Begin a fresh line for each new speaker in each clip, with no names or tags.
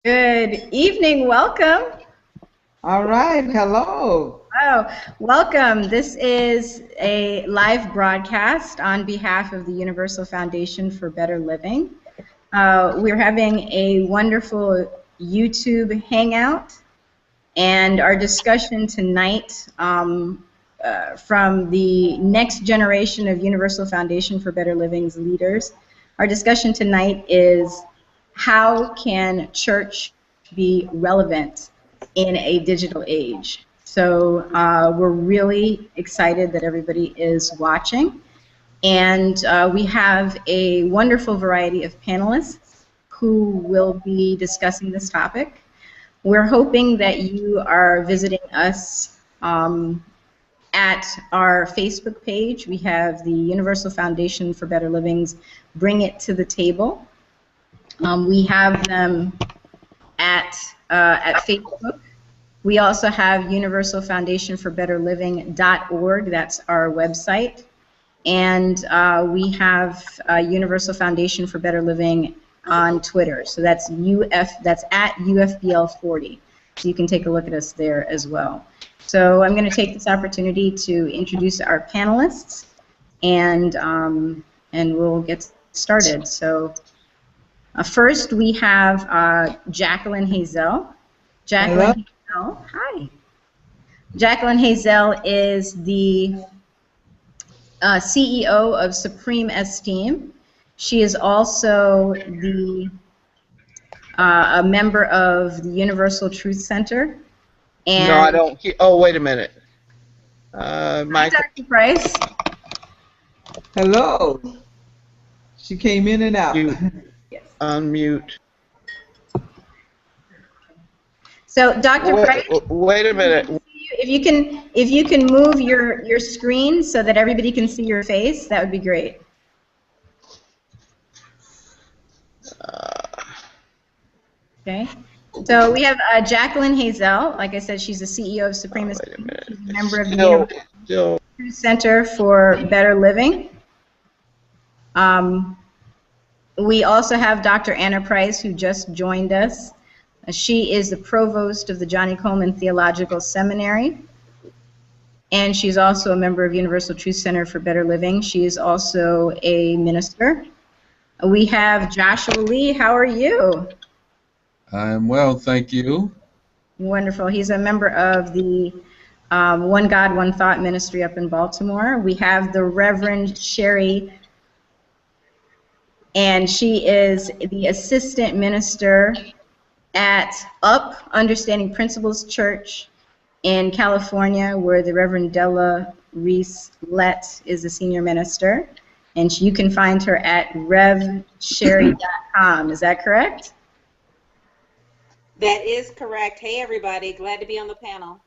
Good evening, welcome.
All right, hello.
Oh, welcome. This is a live broadcast on behalf of the Universal Foundation for Better Living. We're having a wonderful YouTube hangout, and our discussion tonight from the next generation of Universal Foundation for Better Living's leaders. Our discussion tonight is how can church be relevant in a digital age? So we're really excited that everybody is watching. And we have a wonderful variety of panelists who will be discussing this topic. We're hoping that you are visiting us at our Facebook page. We have the Universal Foundation for Better Living's Bring It to the Table. We have them at Facebook. We also have universalfoundationforbetterliving.org. That's our website. And we have Universal Foundation for Better Living on Twitter. So that's at UFBL40. So you can take a look at us there as well. So I'm going to take this opportunity to introduce our panelists, and we'll get started. So first we have Jacqueline Hazel. Jacqueline Hazel, hi. Jacqueline Hazel is the CEO of Supreme Esteem. She is also a member of the Universal Truth Center. And
no, I don't. Oh, wait a minute.
Hi, Dr. Price.
Hello. She came in and out.
Yes. Unmute.
So, Dr. Price.
Wait a minute.
If you can move your screen so that everybody can see your face, that would be great. Okay. So we have Jacqueline Hazel. Like I said, she's the CEO of Supreme Esteem. She's a member of the Universal Truth Center for Better Living. We also have Dr. Anna Price, who just joined us. She is the Provost of the Johnnie Colemon Theological Seminary. And she's also a member of Universal Truth Center for Better Living. She is also a minister. We have Joshua Lee. How are you?
I'm well, thank you.
Wonderful. He's a member of the One God, One Thought ministry up in Baltimore. We have the Reverend Sherry, and she is the assistant minister at Understanding Principles Church in California, where the Reverend Della Reese-Lett is the senior minister. And you can find her at revsherry.com. Is that correct?
That is correct. Hey, everybody. Glad to be on the panel.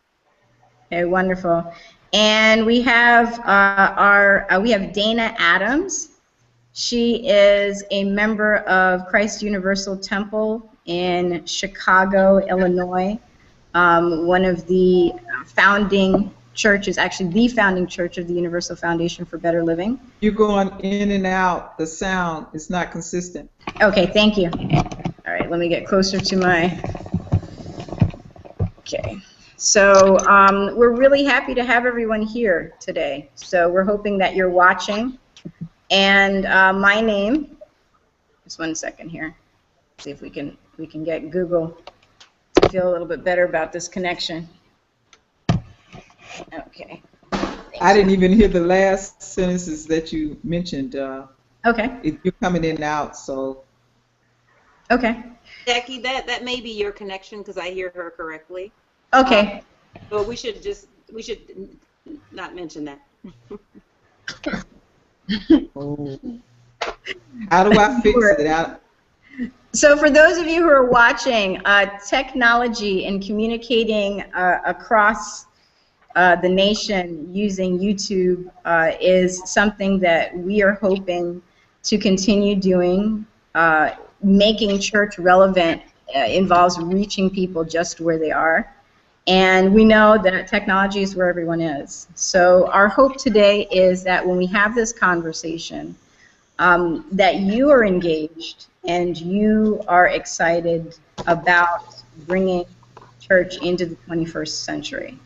Okay, wonderful. And we have we have Dana Adams. She is a member of Christ Universal Temple in Chicago, Illinois. One of the founding churches, actually the founding church of the Universal Foundation for Better Living.
You're going in and out. The sound is not consistent.
Okay, thank you. All right, let me get closer to my... Okay. So we're really happy to have everyone here today. So we're hoping that you're watching. And my name, just one second here. See if we can get Google to feel a little bit better about this connection. Okay.
I didn't even hear the last sentences that you mentioned.
Okay.
You're coming in and out, so.
Okay.
Jackie, that may be your connection because I hear her correctly.
Okay.
But we should not mention that.
Oh. How do I fix it?
So for those of you who are watching, technology and communicating across the nation using YouTube is something that we are hoping to continue doing. Making church relevant involves reaching people just where they are. And we know that technology is where everyone is. So our hope today is that when we have this conversation, that you are engaged and you are excited about bringing church into the 21st century.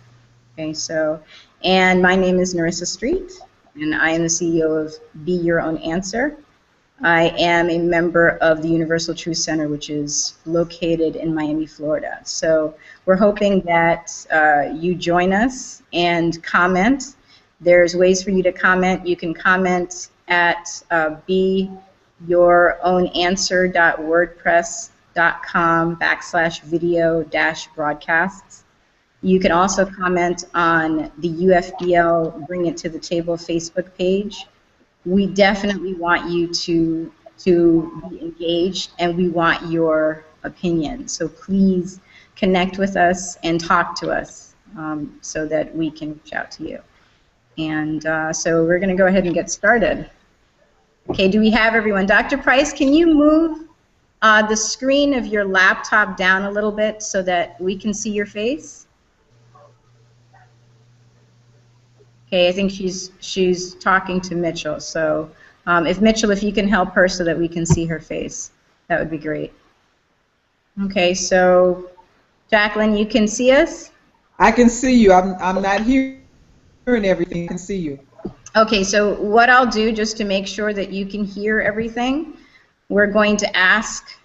Okay, so, and my name is Nerissa Street, and I am the CEO of Be Your Own Answer. I am a member of the Universal Truth Center, which is located in Miami, Florida. So we're hoping that you join us and comment. There's ways for you to comment. You can comment at beyourownAnswer.wordpress.com/video-broadcasts. You can also comment on the UFBL Bring It to the Table Facebook page. We definitely want you to be engaged, and we want your opinion. So please connect with us and talk to us so that we can reach out to you. And so we're going to go ahead and get started. Okay, do we have everyone? Dr. Price, can you move the screen of your laptop down a little bit so that we can see your face? Okay, I think she's talking to Mitchell. So if you can help her so that we can see her face, that would be great. Okay, so Jacqueline, you can see us?
I can see you. I'm not hearing everything. I can see you.
Okay, so what I'll do, just to make sure that you can hear everything, we're going to ask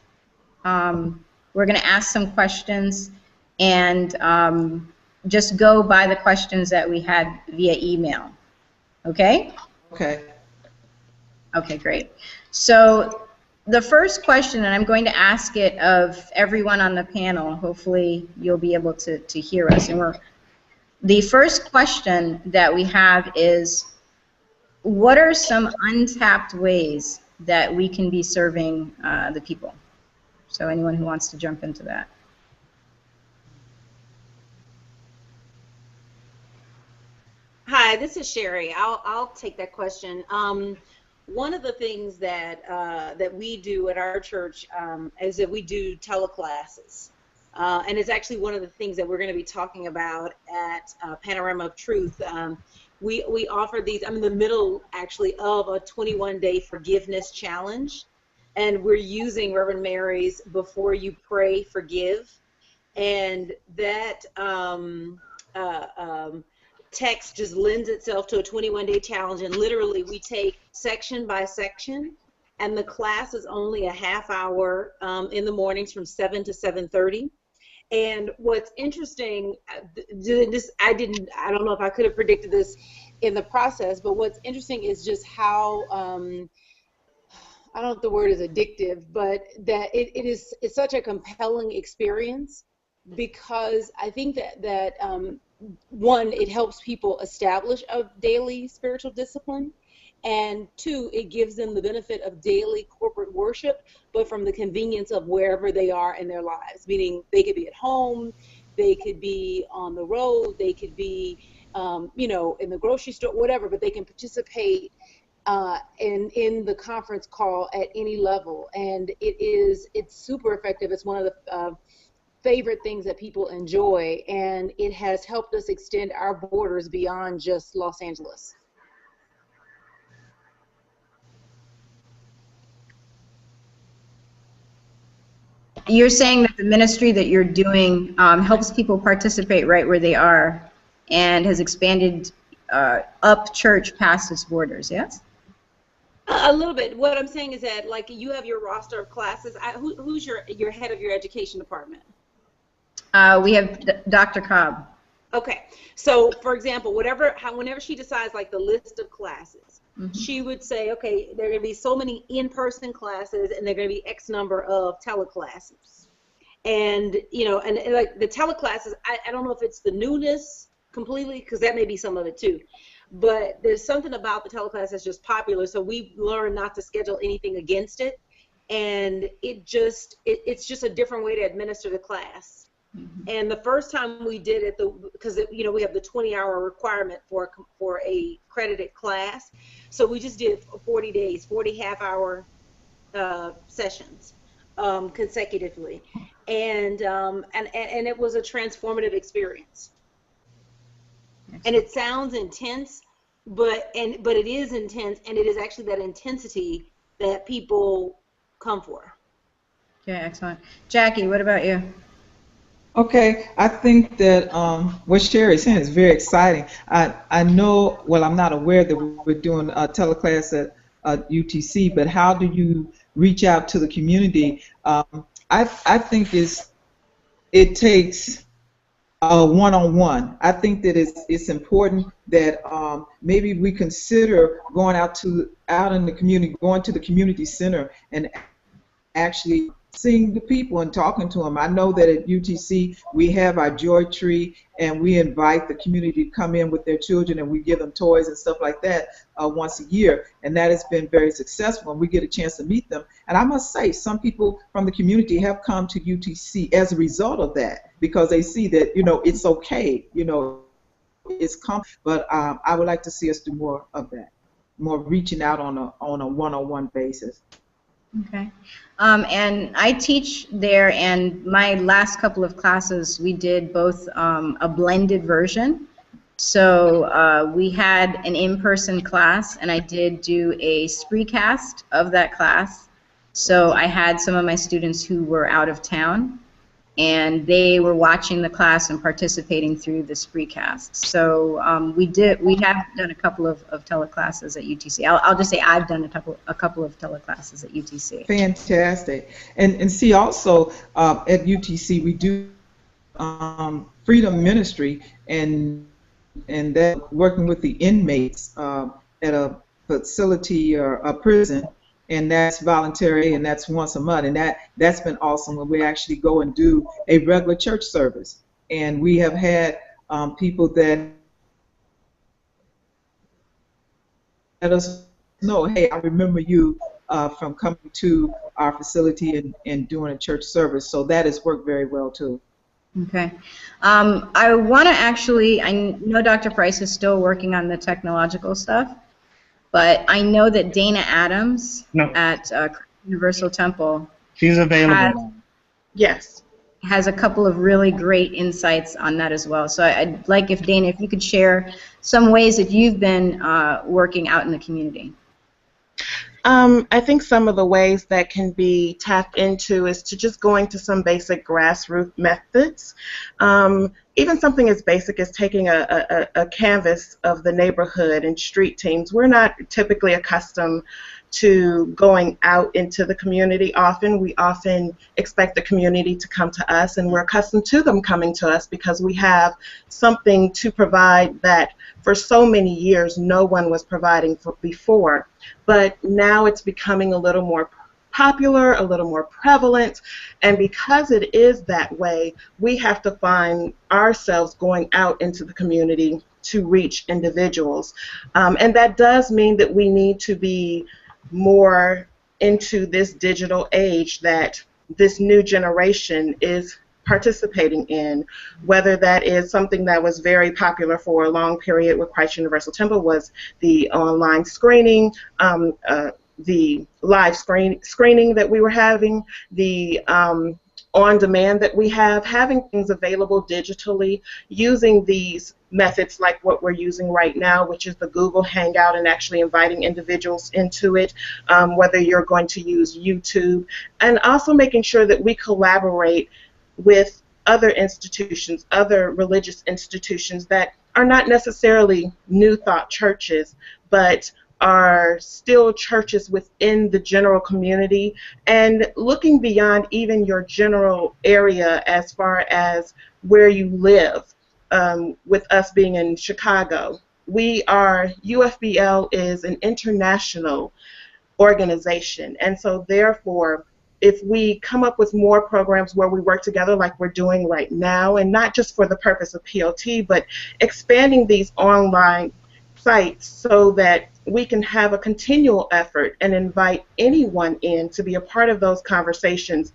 some questions, and just go by the questions that we had via email. Okay?
Okay.
Okay, great. So the first question, and I'm going to ask it of everyone on the panel. Hopefully you'll be able to hear us. And the first question that we have is, what are some untapped ways that we can be serving the people? So anyone who wants to jump into that.
Hi, this is Sherry. I'll take that question. One of the things that that we do at our church is that we do teleclasses, and it's actually one of the things that we're going to be talking about at Panorama of Truth. We offer these. I'm in the middle actually of a 21-day forgiveness challenge, and we're using Reverend Mary's "Before You Pray, Forgive," and that text just lends itself to a 21-day challenge, and literally we take section by section, and the class is only a half hour in the mornings from 7 to 7:30. And what's interesting, I don't know if I could have predicted this in the process, but what's interesting is just how I don't know if the word is addictive, but that it's such a compelling experience, because I think that one, it helps people establish a daily spiritual discipline, and two, it gives them the benefit of daily corporate worship, but from the convenience of wherever they are in their lives, meaning they could be at home, they could be on the road, they could be in the grocery store, whatever, but they can participate in the conference call at any level, and it's super effective. It's one of the favorite things that people enjoy, and it has helped us extend our borders beyond just Los Angeles.
You're saying that the ministry that you're doing helps people participate right where they are and has expanded up church past its borders, yes?
A little bit. What I'm saying is that, like, you have your roster of classes. Who's your head of your education department?
We have Dr. Cobb.
Okay, so for example, whenever she decides like the list of classes, she would say, okay, there are going to be so many in-person classes, and there are going to be X number of teleclasses. And and like the teleclasses, I don't know if it's the newness completely, because that may be some of it too, but there's something about the teleclass that's just popular. So we've learned not to schedule anything against it, and it's just a different way to administer the class. And the first time we did it, because we have the 20-hour requirement for a credited class, so we just did 40 days, 40 half-hour sessions consecutively, and it was a transformative experience. And it sounds intense, but it is intense, and it is actually that intensity that people come for.
Okay, excellent. Jackie, what about you?
Okay, I think that what Sherry is saying is very exciting. I know, well, I'm not aware that we're doing a teleclass at UTC, but how do you reach out to the community? I think it takes a one-on-one. I think that it's important that maybe we consider going out in the community, going to the community center and actually seeing the people and talking to them. I know that at UTC we have our joy tree, and we invite the community to come in with their children, and we give them toys and stuff like that once a year, and that has been very successful, and we get a chance to meet them. And I must say, some people from the community have come to UTC as a result of that, because they see that, you know, it's okay, you know, it's but I would like to see us do more of that, more reaching out on a one-on-one basis.
Okay. And I teach there, and my last couple of classes we did both a blended version. So we had an in-person class, and I did do a screencast of that class. So I had some of my students who were out of town, and they were watching the class and participating through the screencast. So we have done a couple of teleclasses at UTC. I'll just say I've done a couple of teleclasses at UTC.
Fantastic. And see, also at UTC we do Freedom Ministry, and that working with the inmates at a facility or a prison. And that's voluntary, and that's once a month, and that's been awesome when we actually go and do a regular church service. And we have had people that let us know, hey, I remember you from coming to our facility and doing a church service. So that has worked very well too.
Okay. I want to actually, I know Dr. Price is still working on the technological stuff, but I know that Dana Adams at Universal Temple,
she's available.
has a couple of really great insights on that as well. So I'd like if Dana, if you could share some ways that you've been working out in the community.
I think some of the ways that can be tapped into is to just going to some basic grassroots methods. Even something as basic as taking a canvas of the neighborhood and street teams. We're not typically accustomed to going out into the community often. We often expect the community to come to us, and we're accustomed to them coming to us because we have something to provide that for so many years no one was providing before. But now it's becoming a little more popular, a little more prevalent, and because it is that way, we have to find ourselves going out into the community to reach individuals. And that does mean that we need to be more into this digital age that this new generation is participating in, whether that is something that was very popular for a long period with Christ Universal Temple was the online screening, the live screening that we were having, the on-demand that we have, having things available digitally, using these methods like what we're using right now, which is the Google Hangout, and actually inviting individuals into it, whether you're going to use YouTube, and also making sure that we collaborate with other institutions, other religious institutions that are not necessarily New Thought churches, but are still churches within the general community, and looking beyond even your general area as far as where you live. With us being in Chicago, UFBL is an international organization, and so therefore if we come up with more programs where we work together like we're doing right now, and not just for the purpose of POT, but expanding these online sites so that we can have a continual effort and invite anyone in to be a part of those conversations.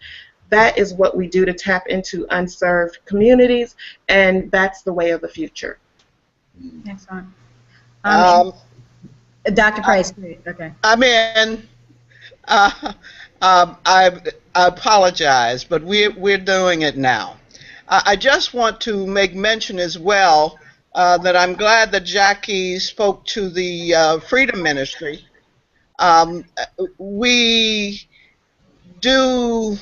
That is what we do to tap into unserved communities, and that's the way of the future.
Excellent. Dr. Price, okay.
I'm in. I apologize, but we're doing it now. I just want to make mention as well that I'm glad that Jackie spoke to the Freedom Ministry, We do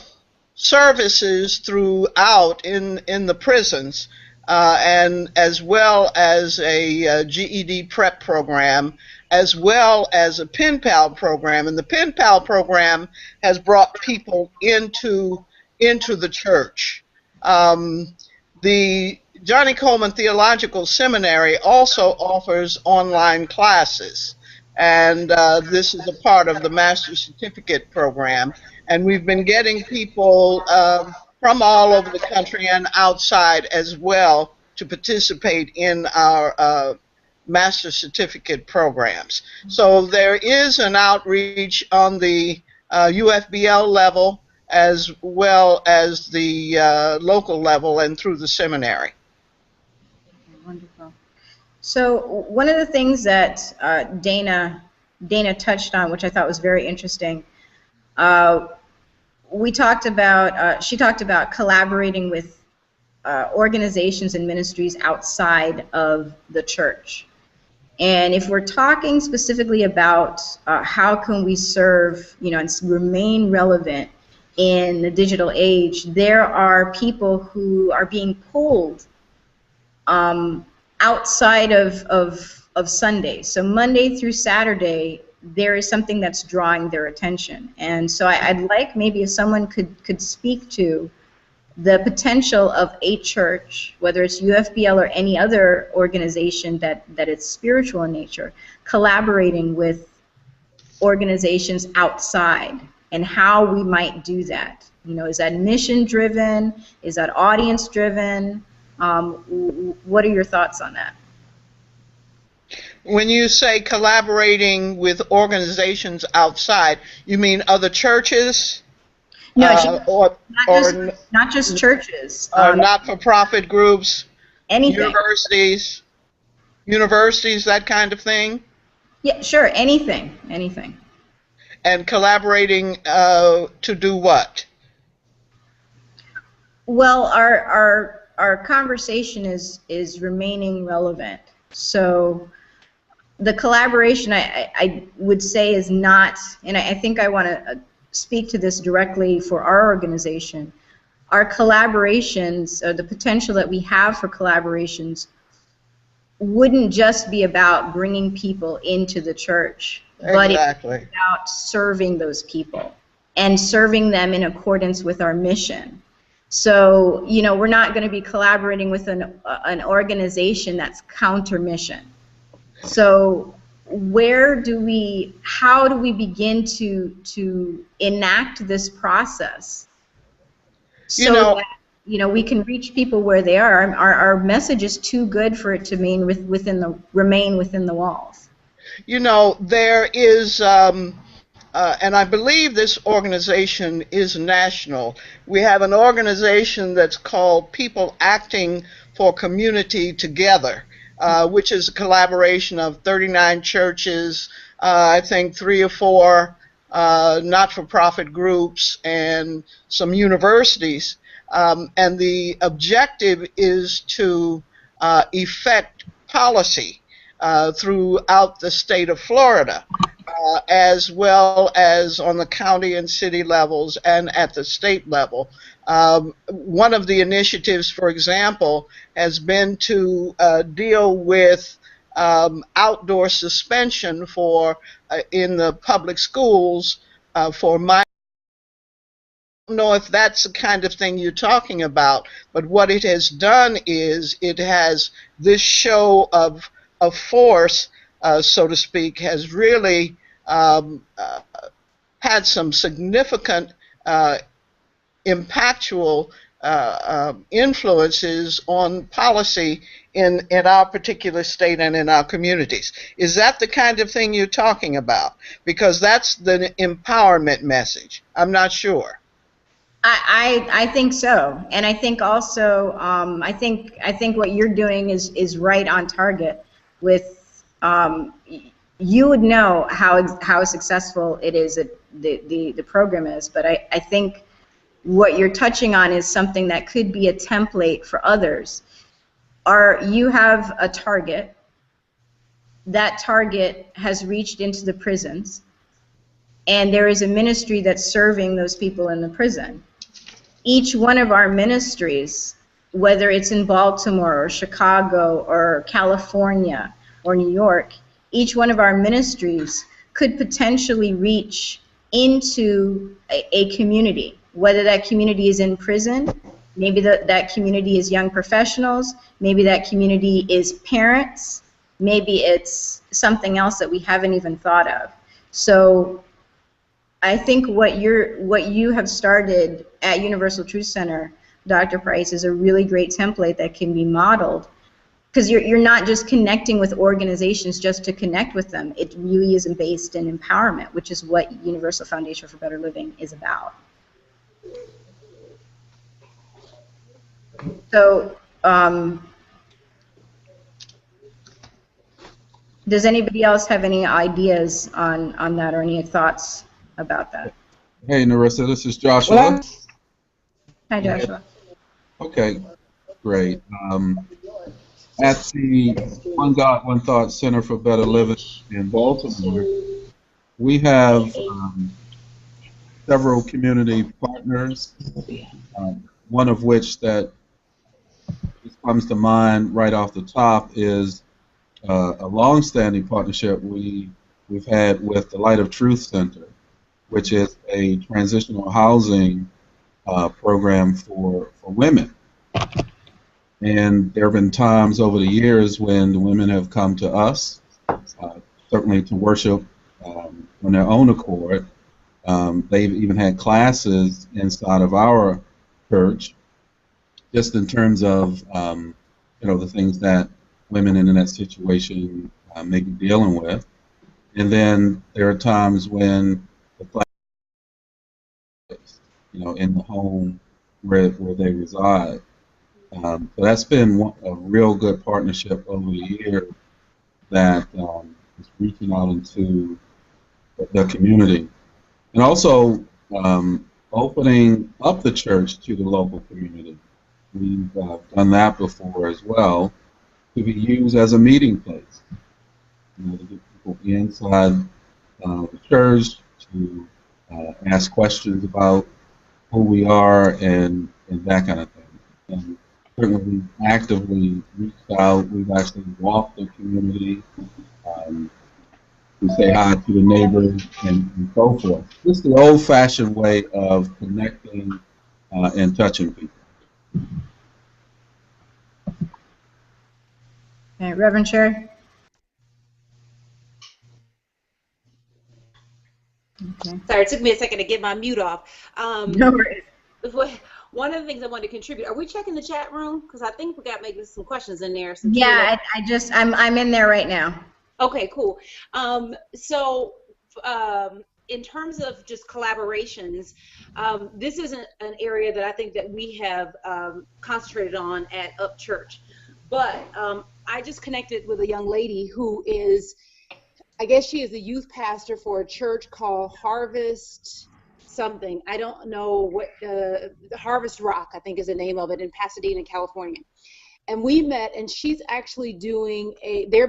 services throughout in the prisons, and as well as a GED prep program, as well as a pen pal program. And the pen pal program has brought people into the church. The Johnnie Colemon Theological Seminary also offers online classes, and this is a part of the Master's Certificate program. And we've been getting people from all over the country and outside as well to participate in our Master's Certificate programs. So there is an outreach on the UFBL level as well as the local level and through the seminary.
Wonderful. So one of the things that Dana touched on, which I thought was very interesting, she talked about collaborating with organizations and ministries outside of the church. And if we're talking specifically about how can we serve, and remain relevant in the digital age, there are people who are being pulled outside of Sunday. So Monday through Saturday, there is something that's drawing their attention. And so I'd like maybe if someone could speak to the potential of a church, whether it's UFBL or any other organization that is spiritual in nature, collaborating with organizations outside, and how we might do that. Is that mission driven? Is that audience driven? What are your thoughts on that?
When you say collaborating with organizations outside, you mean other churches?
No, not just churches.
Not-for-profit groups?
Anything.
Universities, that kind of thing?
Yeah, sure, anything.
And collaborating to do what?
Well, our conversation is remaining relevant. So the collaboration, I would say, is not, and I think I want to speak to this directly for our organization. Our collaborations, or the potential that we have for collaborations, wouldn't just be about bringing people into the church, but it's about serving those people and serving them in accordance with our mission. So, we're not going to be collaborating with an organization that's counter mission. So how do we begin to enact this process so that we can reach people where they are? Our message is too good for it to remain within the walls.
There is, and I believe this organization is national. We have an organization that's called People Acting for Community Together, which is a collaboration of 39 churches, I think 3 or 4 not-for-profit groups, and some universities. And the objective is to effect policy throughout the state of Florida, as well as on the county and city levels and at the state level. One of the initiatives, for example, has been to deal with outdoor suspension in the public schools for minors. I don't know if that's the kind of thing you're talking about, but what it has done is it has this show of force, so to speak, has really had some significant impactful influences on policy in our particular state and in our communities. Is that the kind of thing you're talking about? Because that's the empowerment message. I'm not sure.
I think so, and I think also I think what you're doing is right on target. With you would know how successful it is that the program is, but I think what you're touching on is something that could be a template for others. You have a target. That target has reached into the prisons. and there is a ministry that's serving those people in the prison. Each one of our ministries, whether it's in Baltimore or Chicago or California or New York, each one of our ministries could potentially reach into a community, whether that community is in prison, maybe that community is young professionals, maybe that community is parents, maybe it's something else that we haven't even thought of. So I think what you have started at Universal Truth Center, Dr. Price, is a really great template that can be modeled, because you're not just connecting with organizations just to connect with them. It really is based in empowerment, which is what Universal Foundation for Better Living is about. So, does anybody else have any ideas on that or any thoughts about that?
Hey, Nerissa, this is Joshua.
Well,
Hi, Joshua.
Okay, great. At the One God, One Thought Center for Better Living in Baltimore, we have several community partners, one of which that just comes to mind right off the top is a long-standing partnership we've had with the Light of Truth Center, which is a transitional housing program for women. And there have been times over the years when the women have come to us, certainly to worship on their own accord. They've even had classes inside of our church, just in terms of the things that women in that situation may be dealing with. And then there are times when the class, in the home where they reside. So that's been a real good partnership over the years that is reaching out into the community. And also opening up the church to the local community. We've done that before as well, to be used as a meeting place. To get people inside the church to ask questions about who we are and that kind of thing. And certainly we've actively reached out. We've actually walked the community. We say hi to the neighbors and so forth. This is the old-fashioned way of connecting and touching people.
Okay, Reverend Sherry? Okay.
Sorry, it took me a second to get my mute off.
No worries.
One of the things I wanted to contribute, are we checking the chat room? Because I think we got maybe some questions in there.
Yeah, I'm in there right now.
Okay, cool. In terms of just collaborations, this is an area that I think that we have concentrated on at Up Church. But I just connected with a young lady who is, I guess she is the youth pastor for a church called Harvest something. I don't know what, Harvest Rock, I think is the name of it, in Pasadena, California. And we met, and she's actually doing they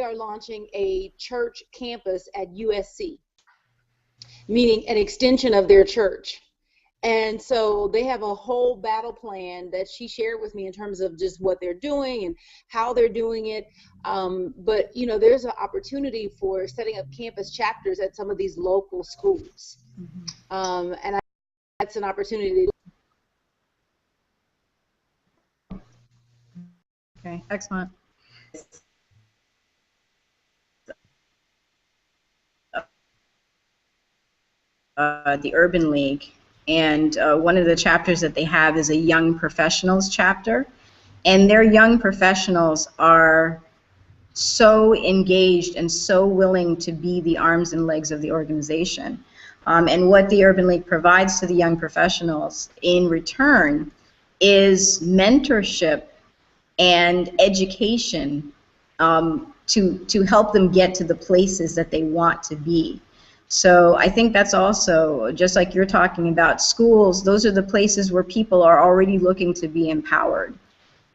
are launching a church campus at USC, meaning an extension of their church. And so they have a whole battle plan that she shared with me in terms of just what they're doing and how they're doing it. But, there's an opportunity for setting up campus chapters at some of these local schools. Mm-hmm. And that's an opportunity.
Okay, excellent. The Urban League. And one of the chapters that they have is a young professionals chapter. And their young professionals are so engaged and so willing to be the arms and legs of the organization. And what the Urban League provides to the young professionals in return is mentorship and education to help them get to the places that they want to be. So I think that's also, just like you're talking about, schools, those are the places where people are already looking to be empowered.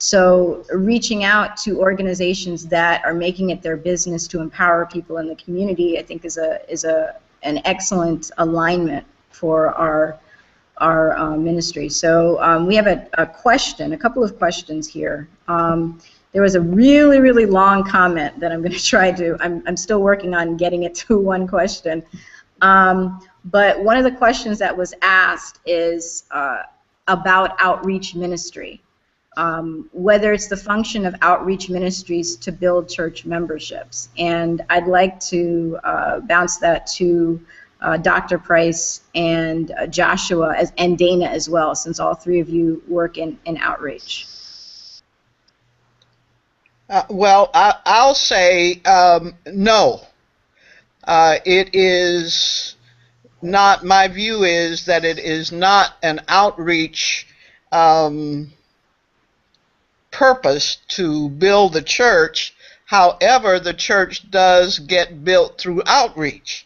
So reaching out to organizations that are making it their business to empower people in the community, I think, is an excellent alignment for our ministry. So we have a couple of questions here. There was a really, really long comment that I'm going to try to, I'm still working on getting it to one question. But one of the questions that was asked is about outreach ministry, whether it's the function of outreach ministries to build church memberships. And I'd like to bounce that to Dr. Price and Joshua and Dana as well, since all three of you work in outreach.
Well, I'll say no. It is not, my view is that it is not an outreach purpose to build the church. However, the church does get built through outreach.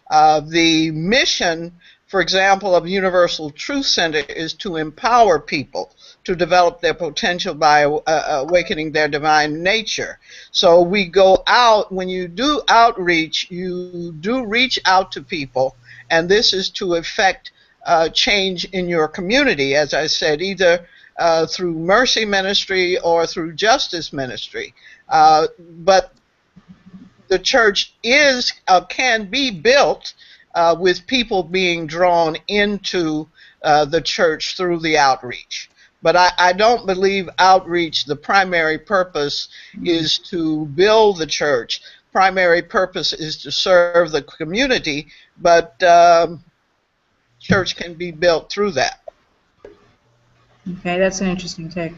The mission, for example, of Universal Truth Center is to empower people to develop their potential by awakening their divine nature. So we go out, when you do outreach, you do reach out to people, and this is to effect change in your community, as I said, either through mercy ministry or through justice ministry. But the church can be built with people being drawn into the church through the outreach. But I don't believe outreach, the primary purpose is to build the church. Primary purpose is to serve the community, but church can be built through that.
Okay, that's an interesting take.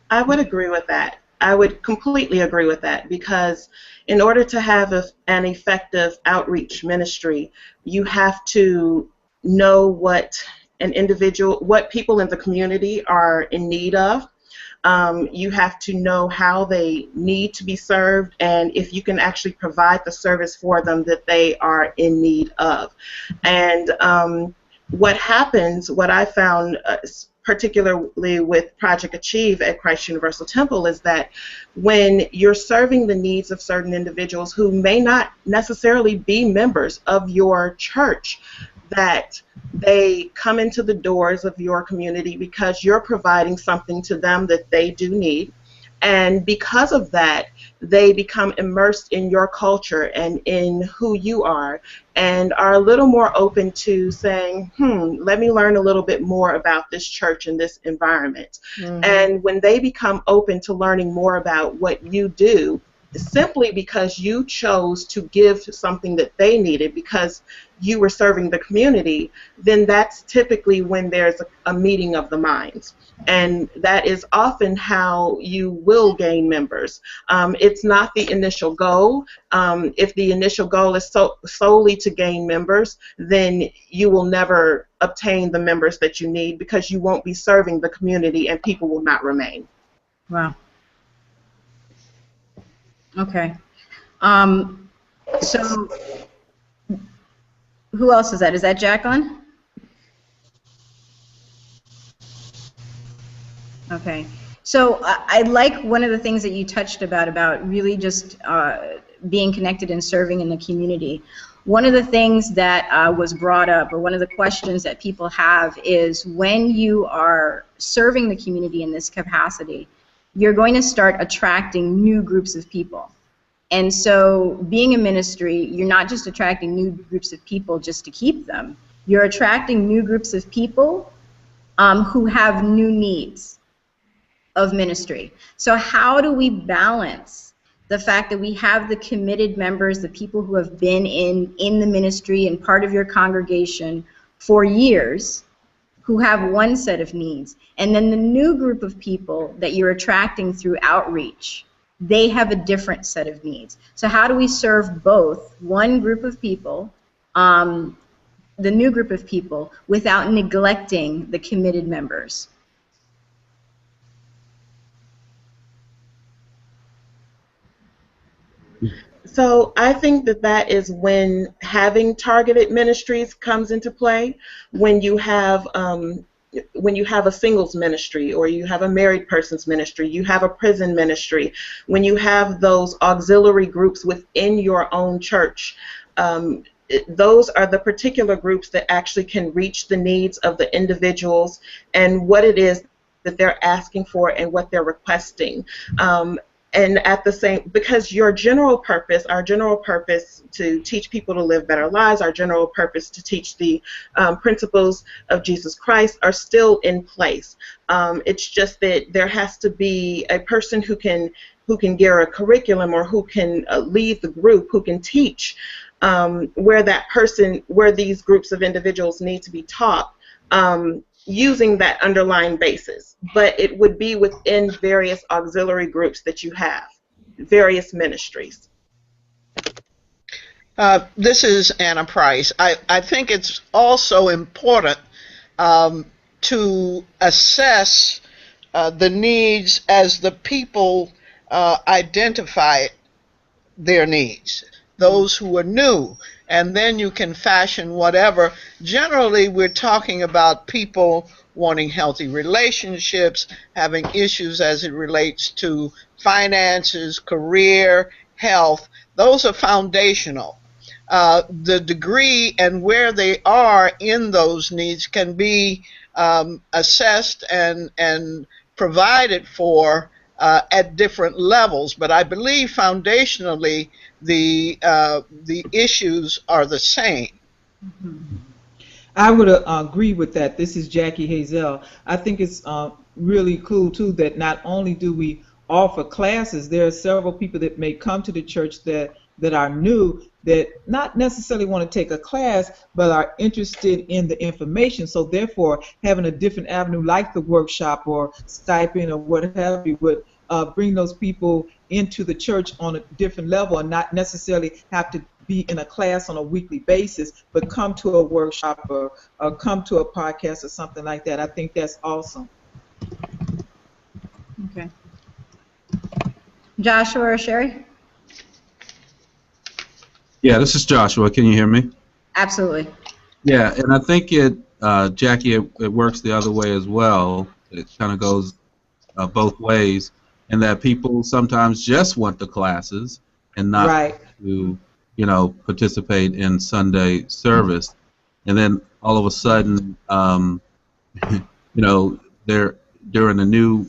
I would agree with that. I would completely agree with that, because in order to have an effective outreach ministry, you have to know what people in the community are in need of. You have to know how they need to be served, and if you can actually provide the service for them that they are in need of. And what I found, particularly with Project Achieve at Christ Universal Temple, is that when you're serving the needs of certain individuals who may not necessarily be members of your church, that they come into the doors of your community because you're providing something to them that they do need. And because of that, they become immersed in your culture and in who you are, and are a little more open to saying, let me learn a little bit more about this church and this environment. Mm-hmm. And when they become open to learning more about what you do, simply because you chose to give something that they needed because you were serving the community, then that's typically when there's a meeting of the minds. And that is often how you will gain members. It's not the initial goal. If the initial goal is solely to gain members, then you will never obtain the members that you need, because you won't be serving the community and people will not remain.
Wow. Okay. So who else is that? Is that Jacqueline? Okay. So I like one of the things that you touched about really just being connected and serving in the community. One of the things that was brought up, or one of the questions that people have, is when you are serving the community in this capacity, you're going to start attracting new groups of people. And so being a ministry, you're not just attracting new groups of people just to keep them. You're attracting new groups of people who have new needs of ministry. So how do we balance the fact that we have the committed members, the people who have been in the ministry and part of your congregation for years, who have one set of needs, and then the new group of people that you're attracting through outreach, they have a different set of needs. So how do we serve both one group of people, the new group of people, without neglecting the committed members?
So I think that is when having targeted ministries comes into play, when you have when you have a singles ministry, or you have a married person's ministry, you have a prison ministry, when you have those auxiliary groups within your own church, those are the particular groups that actually can reach the needs of the individuals and what it is that they're asking for and what they're requesting. And at the same, because our general purpose to teach people to live better lives, our general purpose to teach the principles of Jesus Christ are still in place. It's just that there has to be a person who can gear a curriculum, or who can lead the group, who can teach where these groups of individuals need to be taught, using that underlying basis. But it would be within various auxiliary groups that you have, various ministries.
This is Anna Price. I think it's also important to assess the needs as the people identify their needs, those who are new, and then you can fashion whatever. Generally, we're talking about people wanting healthy relationships, having issues as it relates to finances, career, health. Those are foundational. The degree and where they are in those needs can be assessed and provided for at different levels, but I believe foundationally the issues are the same.
Mm-hmm. I would agree with that. This is Jackie Hazel. I think it's really cool too that not only do we offer classes, there are several people that may come to the church that are new, that not necessarily want to take a class, but are interested in the information. So therefore, having a different avenue like the workshop or stipend or what have you would bring those people into the church on a different level, and not necessarily have to be in a class on a weekly basis, but come to a workshop or come to a podcast or something like that. I think that's awesome.
Okay. Joshua or Sherry?
Yeah, this is Joshua. Can you hear me?
Absolutely.
Yeah, and I think Jackie, it works the other way as well. It kind of goes both ways, and that people sometimes just want the classes and not to, participate in Sunday service, and then all of a sudden, they're during the new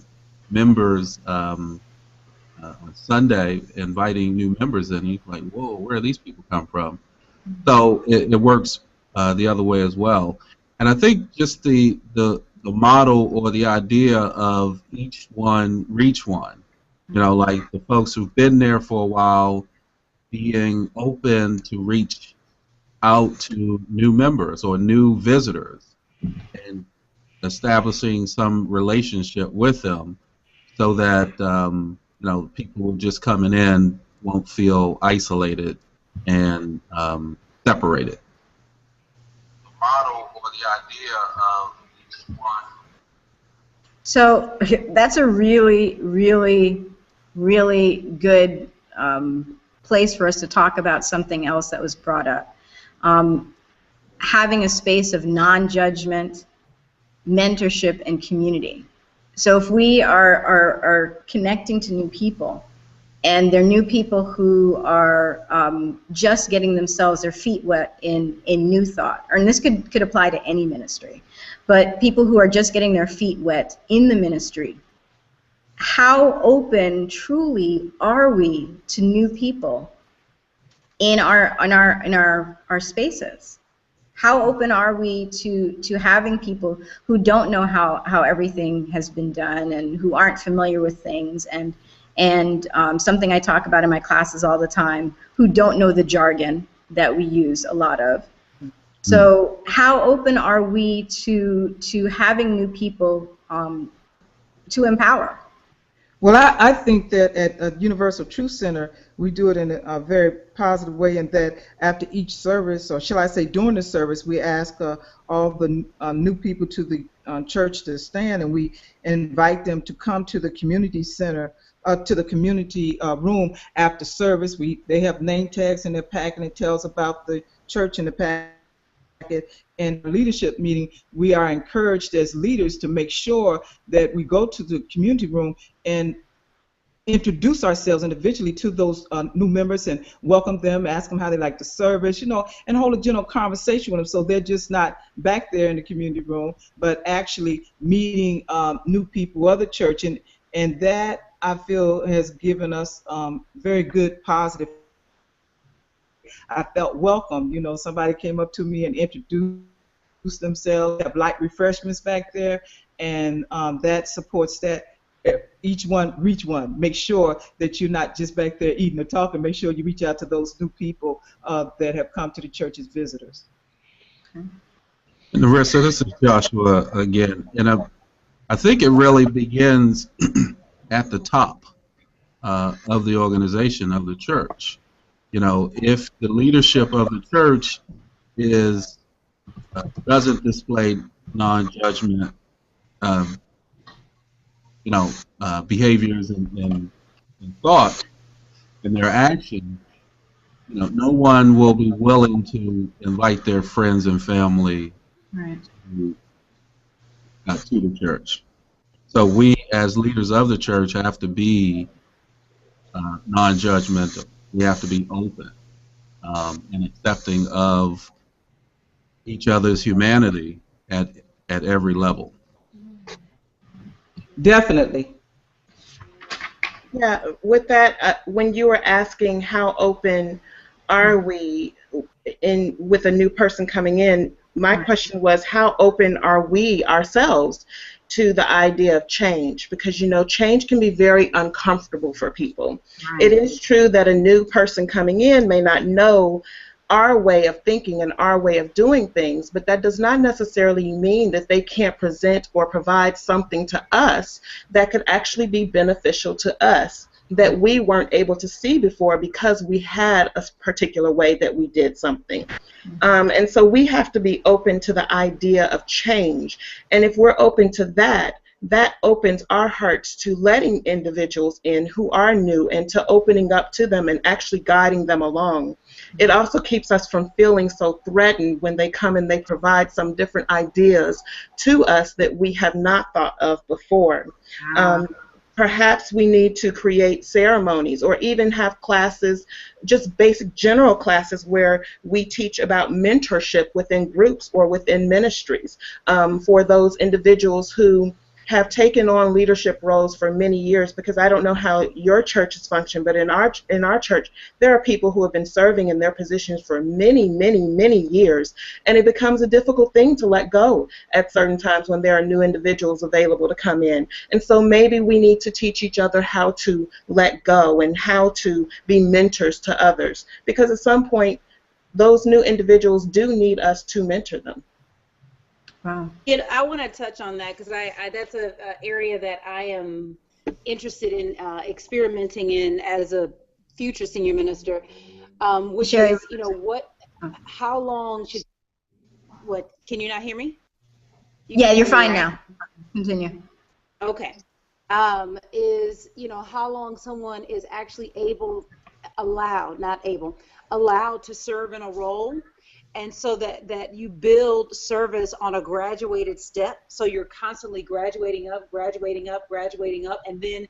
members. On Sunday, inviting new members in, you're like, whoa, where do these people come from? So it works the other way as well. And I think just the model or the idea of each one reach one, like the folks who've been there for a while, being open to reach out to new members or new visitors and establishing some relationship with them so that people just coming in won't feel isolated and separated. The model or the idea of each one.
So that's a really, really, really good place for us to talk about something else that was brought up. Having a space of non-judgment, mentorship, and community. So if we are connecting to new people, and they're new people who are just getting their feet wet in new thought, and this could apply to any ministry, but people who are just getting their feet wet in the ministry, how open truly are we to new people in our spaces? How open are we to having people who don't know how everything has been done and who aren't familiar with things, and something I talk about in my classes all the time, who don't know the jargon that we use a lot of. So how open are we to having new people to empower?
Well, I think that at Universal Truth Center, we do it in a very positive way, in that after each service, or shall I say during the service, we ask all the new people to the church to stand, and we invite them to come to the community center, to the community room after service. They have name tags in their pack, and it tells about the church in the pack. in the leadership meeting, we are encouraged as leaders to make sure that we go to the community room and introduce ourselves individually to those new members and welcome them, ask them how they like the service, you know, and hold a general conversation with them so they're just not back there in the community room, but actually meeting new people of the church. And that, I feel, has given us very good, positive. I felt welcome. You know, somebody came up to me and introduced themselves, have light refreshments back there, and that supports that. Each one, reach one. Make sure that you're not just back there eating or talking. Make sure you reach out to those new people that have come to the church as visitors.
Nerissa, this is Joshua again. And I think it really begins at the top of the organization of the church. You know, if the leadership of the church is doesn't display non-judgment, behaviors and thought in their action, you know, no one will be willing to invite their friends and family to the church. So we, as leaders of the church, have to be non-judgmental. We have to be open and accepting of each other's humanity at every level.
Definitely.
Yeah, with that, when you were asking how open are we with a new person coming in, my question was, how open are we ourselves to the idea of change? Because, you know, change can be very uncomfortable for people. Right. It is true that a new person coming in may not know our way of thinking and our way of doing things, but that does not necessarily mean that they can't present or provide something to us that could actually be beneficial to us that we weren't able to see before because we had a particular way that we did something. And so we have to be open to the idea of change. And if we're open to that, that opens our hearts to letting individuals in who are new and to opening up to them and actually guiding them along. It also keeps us from feeling so threatened when they come and they provide some different ideas to us that we have not thought of before. Perhaps we need to create ceremonies or even have classes, just basic general classes where we teach about mentorship within groups or within ministries for those individuals who have taken on leadership roles for many years, because I don't know how your churches function, but in our church, there are people who have been serving in their positions for many, many, many years, and it becomes a difficult thing to let go at certain times when there are new individuals available to come in. And so maybe we need to teach each other how to let go and how to be mentors to others, because at some point, those new individuals do need us to mentor them.
Wow. You know, I want to touch on that because that's an area that I am interested in experimenting in as a future senior minister, which is, you know, how long should, can you not hear me?
You're fine now. Continue.
Okay. Is, you know, how long someone is actually allowed to serve in a role. And so that you build service on a graduated step, so you're constantly graduating up, and then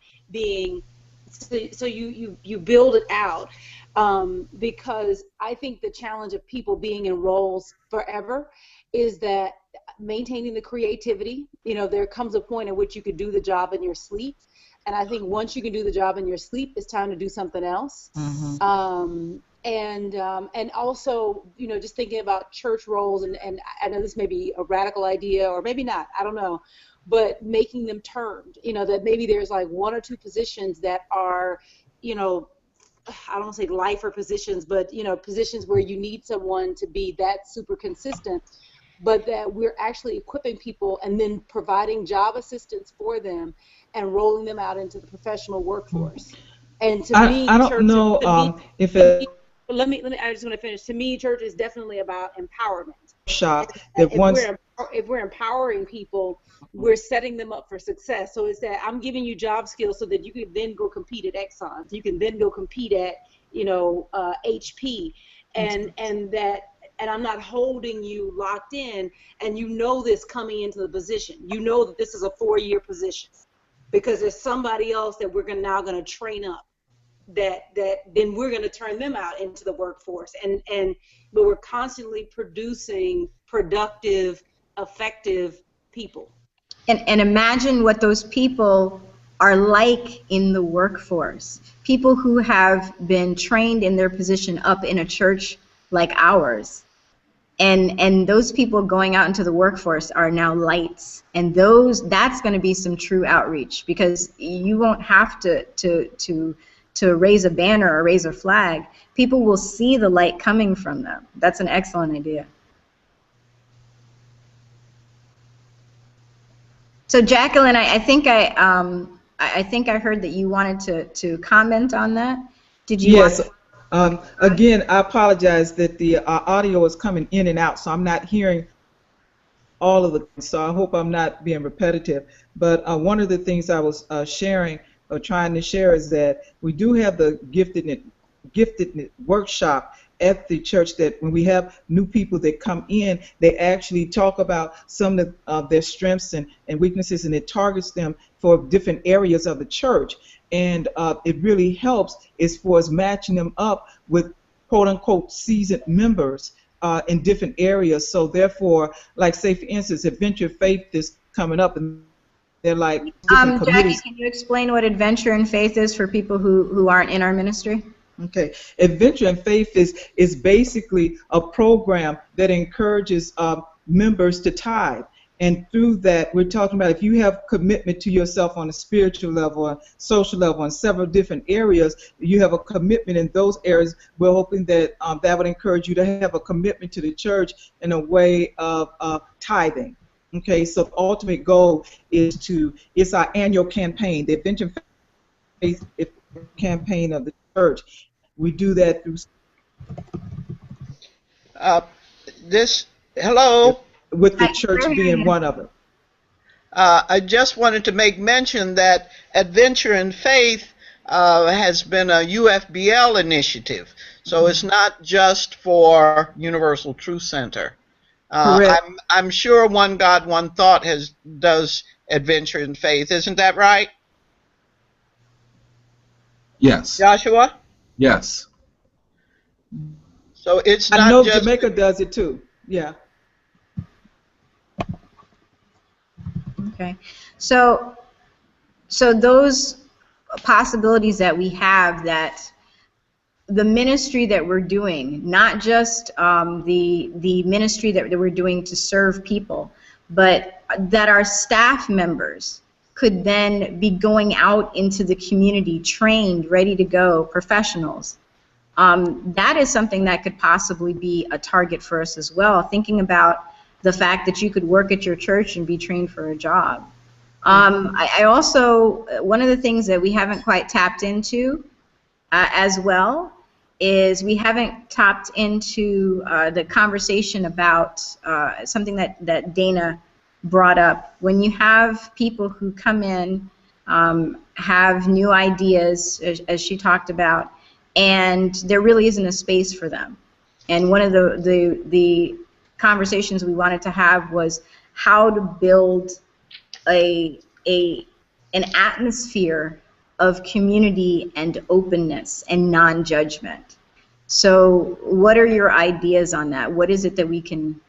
so you build it out, because I think the challenge of people being in roles forever is that maintaining the creativity. You know, there comes a point at which you could do the job in your sleep, and I think once you can do the job in your sleep, it's time to do something else. Mm-hmm. And also, you know, just thinking about church roles, and I know this may be a radical idea or maybe not, I don't know, but making them termed, you know, that maybe there's like one or two positions that are, you know, I don't want to say lifer positions, but, you know, positions where you need someone to be that super consistent, but that we're actually equipping people and then providing job assistance for them and rolling them out into the professional workforce. And to me,
I don't know if it...
Let me. I just want to finish. To me, church is definitely about empowerment. If we're empowering people, we're setting them up for success. So it's that I'm giving you job skills so that you can then go compete at Exxon. You can then go compete at, you know, HP, and that and I'm not holding you locked in, and you know this coming into the position. You know that this is a 4-year position because there's somebody else that we're now going to train up, that then we're going to turn them out into the workforce, but we're constantly producing productive, effective people.
And imagine what those people are like in the workforce. People who have been trained in their position up in a church like ours. And those people going out into the workforce are now lights. And that's going to be some true outreach, because you won't have to raise a banner or raise a flag. People will see the light coming from them. That's an excellent idea. So Jacqueline, I think I heard that you wanted to comment on that. Did you?
Yes. Again, I apologize that the audio is coming in and out, so I'm not hearing all of it. So I hope I'm not being repetitive. But one of the things I was sharing or trying to share is that we do have the gifted workshop at the church, that when we have new people that come in, they actually talk about some of their strengths and weaknesses, and it targets them for different areas of the church. And it really helps as far as matching them up with quote-unquote seasoned members in different areas. So therefore, like say for instance, Adventure Faith is coming up, and they're like different committees.
Jackie, can you explain what Adventure and Faith is for people who aren't in our ministry?
Okay, Adventure and Faith is basically a program that encourages members to tithe. And through that, we're talking about if you have commitment to yourself on a spiritual level, a social level, in several different areas, you have a commitment in those areas. We're hoping that that would encourage you to have a commitment to the church in a way of tithing. Okay, so the ultimate goal is it's our annual campaign, the Adventure and Faith campaign of the church. We do that through
hello,
with the church being one of it.
I just wanted to make mention that Adventure and Faith has been a UFBL initiative, so it's not just for Universal Truth Center. I'm sure One God, One Thought does Adventure and Faith. Isn't that right?
Yes.
Joshua?
Yes.
So it's not
I know
just
Jamaica does it too. Yeah.
Okay. So those possibilities that we have, that the ministry that we're doing, not just the ministry that we're doing to serve people, but that our staff members could then be going out into the community, trained, ready to go, professionals. That is something that could possibly be a target for us as well, thinking about the fact that you could work at your church and be trained for a job. I also, one of the things that we haven't quite tapped into as well is we haven't tapped into the conversation about something that Dana brought up. When you have people who come in, have new ideas, as she talked about, and there really isn't a space for them. And one of the conversations we wanted to have was how to build an atmosphere of community and openness and non-judgment. So what are your ideas on that? What is it that we can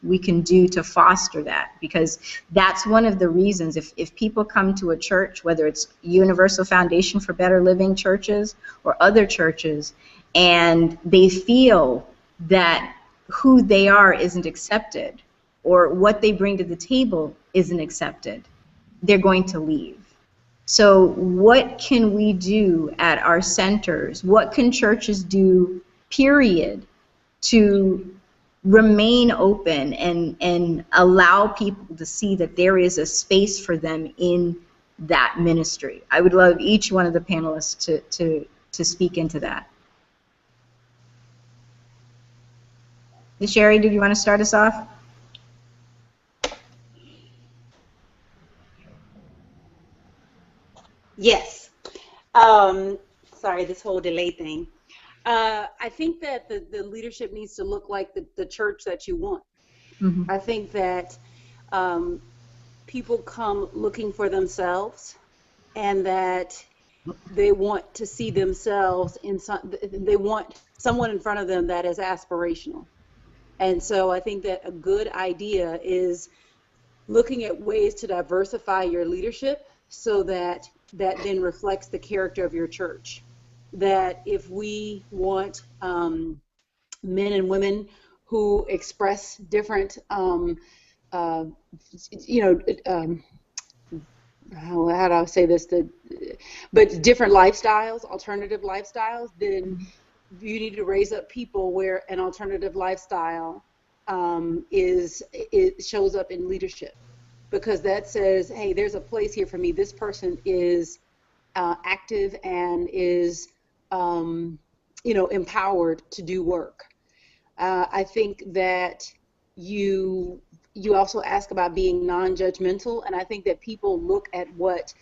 do to foster that? Because that's one of the reasons, if people come to a church, whether it's Universal Foundation for Better Living churches or other churches, and they feel that who they are isn't accepted or what they bring to the table isn't accepted, they're going to leave. So what can we do at our centers? What can churches do, period, to remain open and allow people to see that there is a space for them in that ministry? I would love each one of the panelists to speak into that. Sherry, did you want to start us off?
Yes. Sorry, this whole delay thing. I think that the leadership needs to look like the church that you want. Mm-hmm. I think that people come looking for themselves, and that they want to see themselves in they want someone in front of them that is aspirational. And so I think that a good idea is looking at ways to diversify your leadership so that then reflects the character of your church. That if we want men and women who express different, how do I say this? But different lifestyles, alternative lifestyles, then you need to raise up people where an alternative lifestyle shows up in leadership, because that says, hey, there's a place here for me. This person is active and is empowered to do work. I think that you also ask about being non-judgmental, and I think that people look at what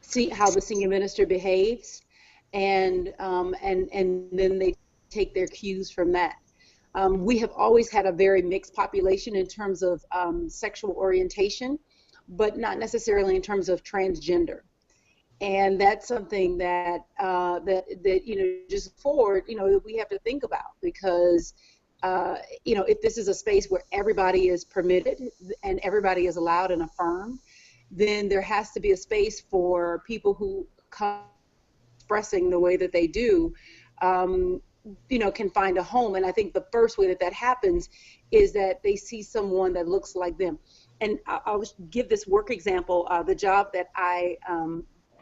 see how the senior minister behaves, and then they take their cues from that. We have always had a very mixed population in terms of sexual orientation, but not necessarily in terms of transgender. And that's something that just forward, we have to think about, because if this is a space where everybody is permitted and everybody is allowed and affirmed, then there has to be a space for people who come expressing the way that they do, can find a home. And I think the first way that happens is that they see someone that looks like them. And I'll give this work example. The job that I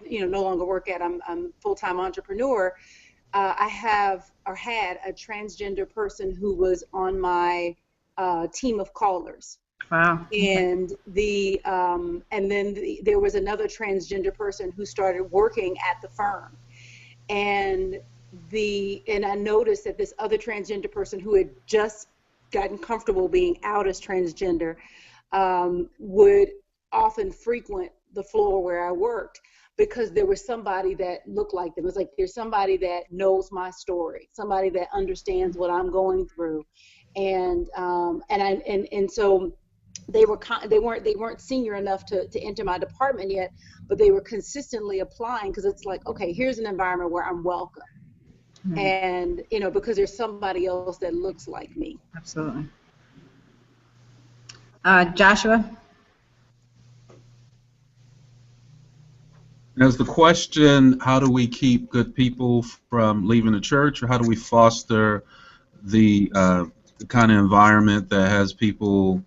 no longer work at, I'm full-time entrepreneur. I had a transgender person who was on my team of callers.
Wow.
And then there was another transgender person who started working at the firm. And I noticed that this other transgender person who had just gotten comfortable being out as transgender would often frequent the floor where I worked, because there was somebody that looked like them. It was like, there's somebody that knows my story, somebody that understands what I'm going through, and so they weren't senior enough to enter my department yet, but they were consistently applying, because it's like, okay, here's an environment where I'm welcome, and because there's somebody else that looks like me.
Absolutely. Joshua.
As the question, how do we keep good people from leaving the church, or how do we foster the kind of environment that has people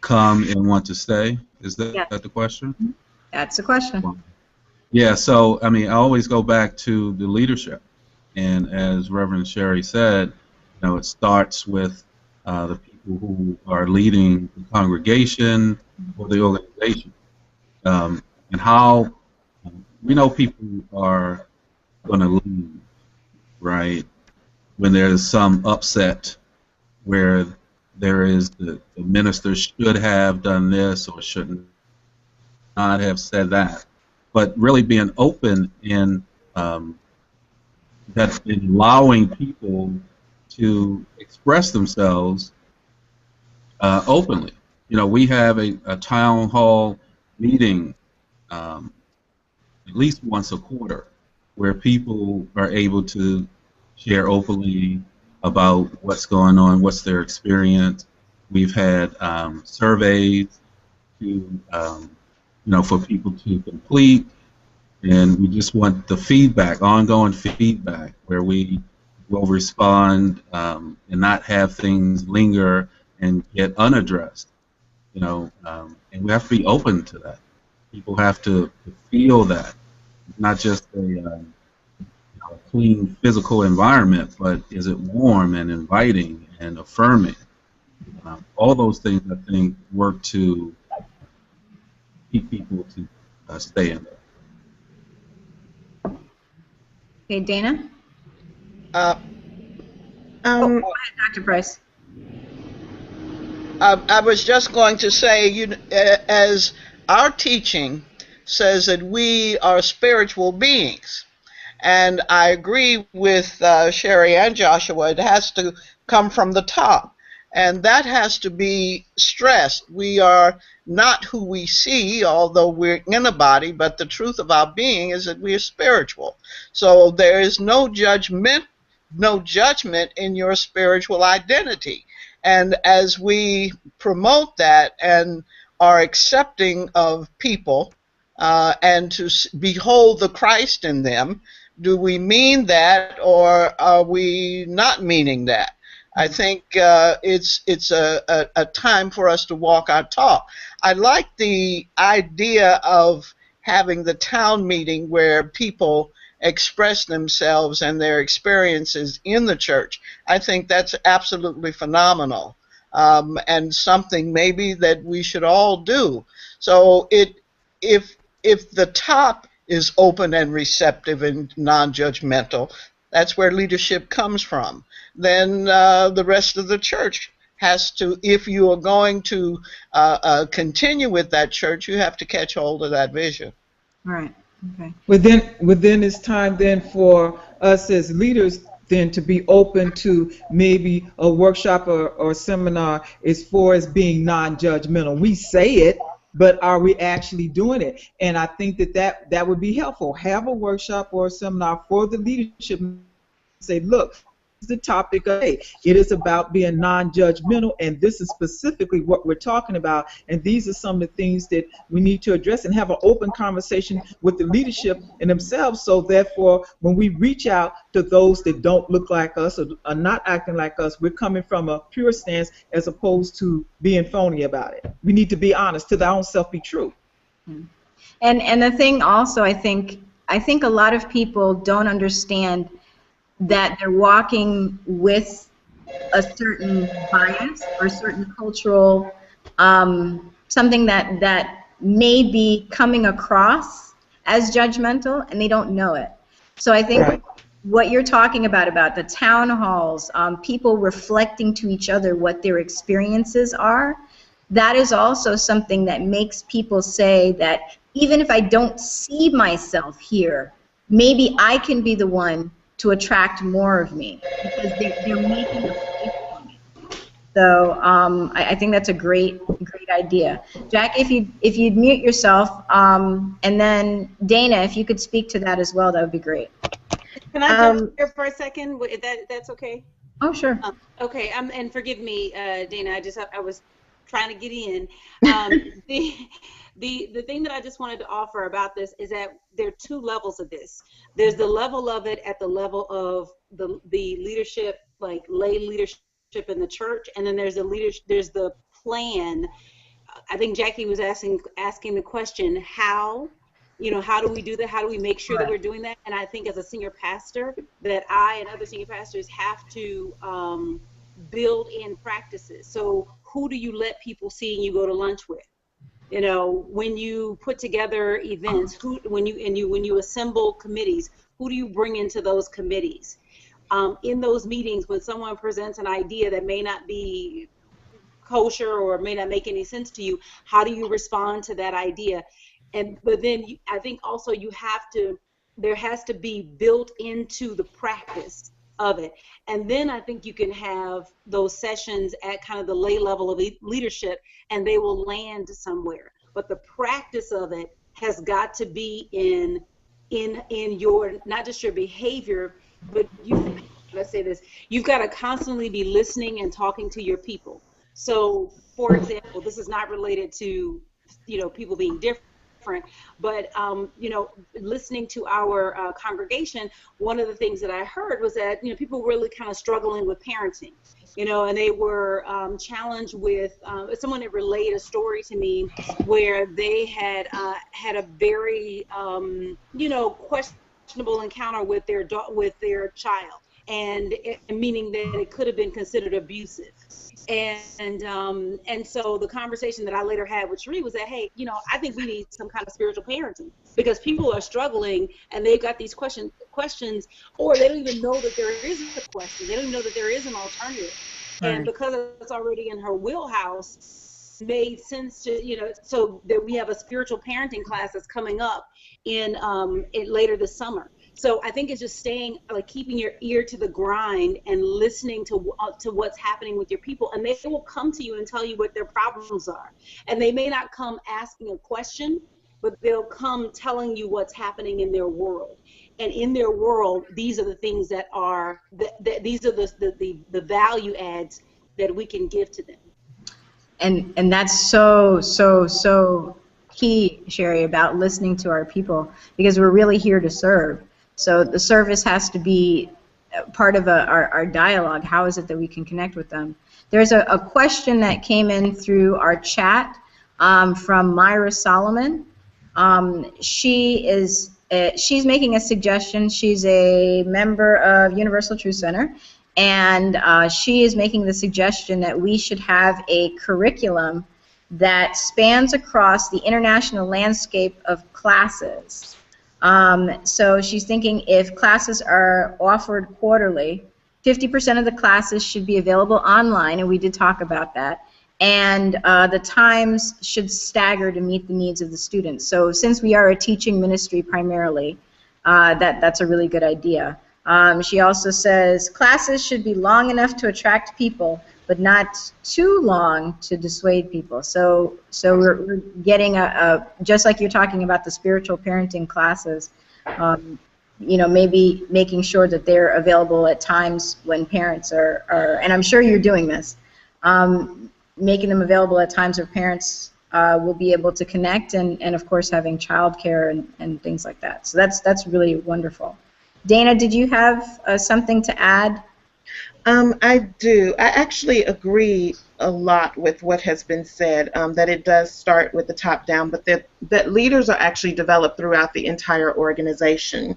come and want to stay? Is that the question?
That's the question.
Yeah, so I always go back to the leadership, and as Reverend Sherry said, it starts with the people who are leading the congregation or the organization, and how we know people are going to leave, right, when there's some upset where there is the minister should have done this or should not have said that. But really being open in allowing people to express themselves openly. We have a town hall meeting at least once a quarter, where people are able to share openly about what's going on, what's their experience. We've had surveys to, for people to complete, and we just want the feedback, ongoing feedback, where we will respond and not have things linger and get unaddressed, and we have to be open to that. People have to feel that, not just a clean physical environment, but is it warm and inviting and affirming? All those things, I think, work to keep people to stay in there.
Okay, Dana?
Go
ahead, Dr. Price.
I was just going to say, as our teaching says that we are spiritual beings. And I agree with Sherry and Joshua. It has to come from the top. And that has to be stressed. We are not who we see, although we're in a body, but the truth of our being is that we are spiritual. So there is no judgment in your spiritual identity. And as we promote that and are accepting of people and to behold the Christ in them, do we mean that, or are we not meaning that? I think it's a time for us to walk our talk. I like the idea of having the town meeting where people express themselves and their experiences in the church. I think that's absolutely phenomenal, and something maybe that we should all do. So if the top is open and receptive and non-judgmental, that's where leadership comes from. Then the rest of the church has to, if you are going to continue with that church, you have to catch hold of that vision.
Right. Okay.
Within it's time then for us as leaders then to be open to maybe a workshop or seminar as far as being non-judgmental. We say it, but are we actually doing it? And I think that would be helpful. Have a workshop or a seminar for the leadership. Say, look, this is the topic of today. It is about being non-judgmental, and this is specifically what we're talking about. And these are some of the things that we need to address and have an open conversation with the leadership and themselves. So therefore, when we reach out to those that don't look like us or are not acting like us, we're coming from a pure stance as opposed to being phony about it. We need to be honest, to our own self be true.
And the thing also, I think a lot of people don't understand that they're walking with a certain bias or certain cultural something that may be coming across as judgmental, and they don't know it. So I think
Right.
what you're talking about the town halls, people reflecting to each other what their experiences are, that is also something that makes people say that even if I don't see myself here, maybe I can be the one to attract more of me, because they're making a space for me. So I think that's a great idea. Jack, if you'd mute yourself, and then Dana, if you could speak to that as well, that would be great.
Can I jump here for a second? That's okay?
Oh, sure.
Okay, and forgive me, Dana, I was trying to get in. The thing that I just wanted to offer about this is that there are two levels of this. There's the level of it at the level of the leadership, like lay leadership in the church, and then there's the plan. I think Jackie was asking the question, how do we do that? How do we make sure that we're doing that? And I think as a senior pastor, that I and other senior pastors have to build in practices. So who do you let people see and you go to lunch with? When you put together events, when you assemble committees, who do you bring into those committees? In those meetings, when someone presents an idea that may not be kosher or may not make any sense to you, how do you respond to that idea? But then I think also there has to be built into the practice of it. And then I think you can have those sessions at kind of the lay level of leadership, and they will land somewhere. But the practice of it has got to be in your, not just your behavior, but let's say this, you've got to constantly be listening and talking to your people. So, for example, this is not related to, people being different, but listening to our congregation, one of the things that I heard was that people were really kind of struggling with parenting, and they were challenged with someone that relayed a story to me where they had had a very questionable encounter with their child, and meaning that it could have been considered abusive. And so the conversation that I later had with Sheree was that, hey, I think we need some kind of spiritual parenting, because people are struggling and they've got these questions, or they don't even know that there is a question. They don't even know that there is an alternative. Right. And because it's already in her wheelhouse, made sense to, so that we have a spiritual parenting class that's coming up in later this summer. So I think it's just staying, like, keeping your ear to the grind and listening to what's happening with your people, and they will come to you and tell you what their problems are. And they may not come asking a question, but they'll come telling you what's happening in their world. And in their world, these are the things that are, these are the value adds that we can give to them.
And that's so key, Sherry, about listening to our people, because we're really here to serve. So the service has to be part of our dialogue. How is it that we can connect with them? There's a question that came in through our chat from Myra Solomon. She's making a suggestion. She's a member of Universal Truth Center, and she is making the suggestion that we should have a curriculum that spans across the international landscape of classes. So she's thinking if classes are offered quarterly, 50% of the classes should be available online, and we did talk about that. And the times should stagger to meet the needs of the students. So since we are a teaching ministry primarily, that's a really good idea. She also says classes should be long enough to attract people, but not too long to dissuade people. So we're getting just like you're talking about the spiritual parenting classes, maybe making sure that they're available at times when parents are, and I'm sure you're doing this, making them available at times where parents will be able to connect, and of course having childcare and things like that. So that's really wonderful. Dana, did you have something to add?
I do. I actually agree a lot with what has been said, that it does start with the top down, but that leaders are actually developed throughout the entire organization.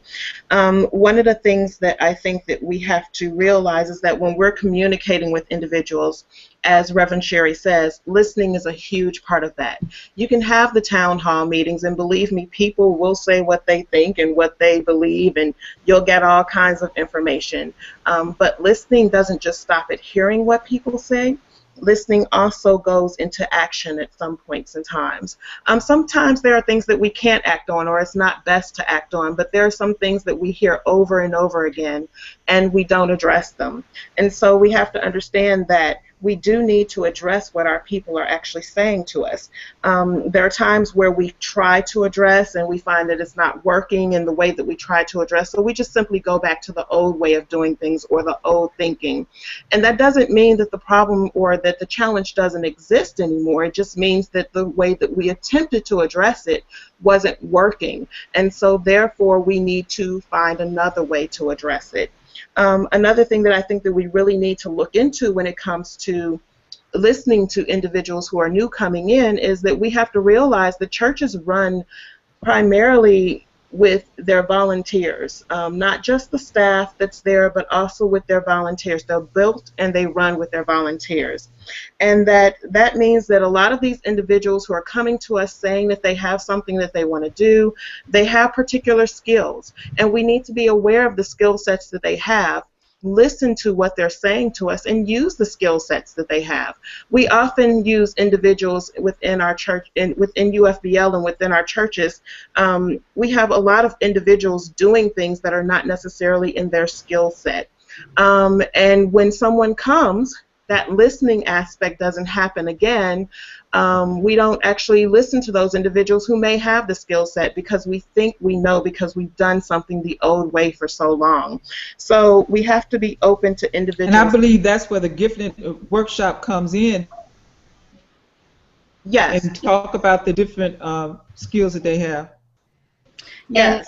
One of the things that I think that we have to realize is that when we're communicating with individuals, as Reverend Sherry says, listening is a huge part of that. You can have the town hall meetings, and believe me, people will say what they think and what they believe, and you'll get all kinds of information. But listening doesn't just stop at hearing what people say. Listening also goes into action at some points and times. Sometimes there are things that we can't act on, or it's not best to act on, but there are some things that we hear over and over again and we don't address them. And so we have to understand that we do need to address what our people are actually saying to us. There are times where we try to address and we find that it's not working in the way that we try to address, so we just simply go back to the old way of doing things or the old thinking. And that doesn't mean that the problem or that the challenge doesn't exist anymore. It just means that the way that we attempted to address it wasn't working. And so therefore we need to find another way to address it. Another thing that I think that we really need to look into when it comes to listening to individuals who are new coming in is that we have to realize that churches run primarily with their volunteers, not just the staff that's there, but also with their volunteers. They're built and they run with their volunteers. And that means that a lot of these individuals who are coming to us saying that they have something that they want to do, they have particular skills. And we need to be aware of the skill sets that they have, listen to what they're saying to us, and use the skill sets that they have. We often use individuals within our church, within UFBL and within our churches. We have a lot of individuals doing things that are not necessarily in their skill set. And when someone comes, that listening aspect doesn't happen again. We don't actually listen to those individuals who may have the skill set because we think we know because we've done something the old way for so long. So we have to be open to individuals.
And I believe that's where the gifted workshop comes in.
Yes.
And talk about the different skills that they have.
Yes.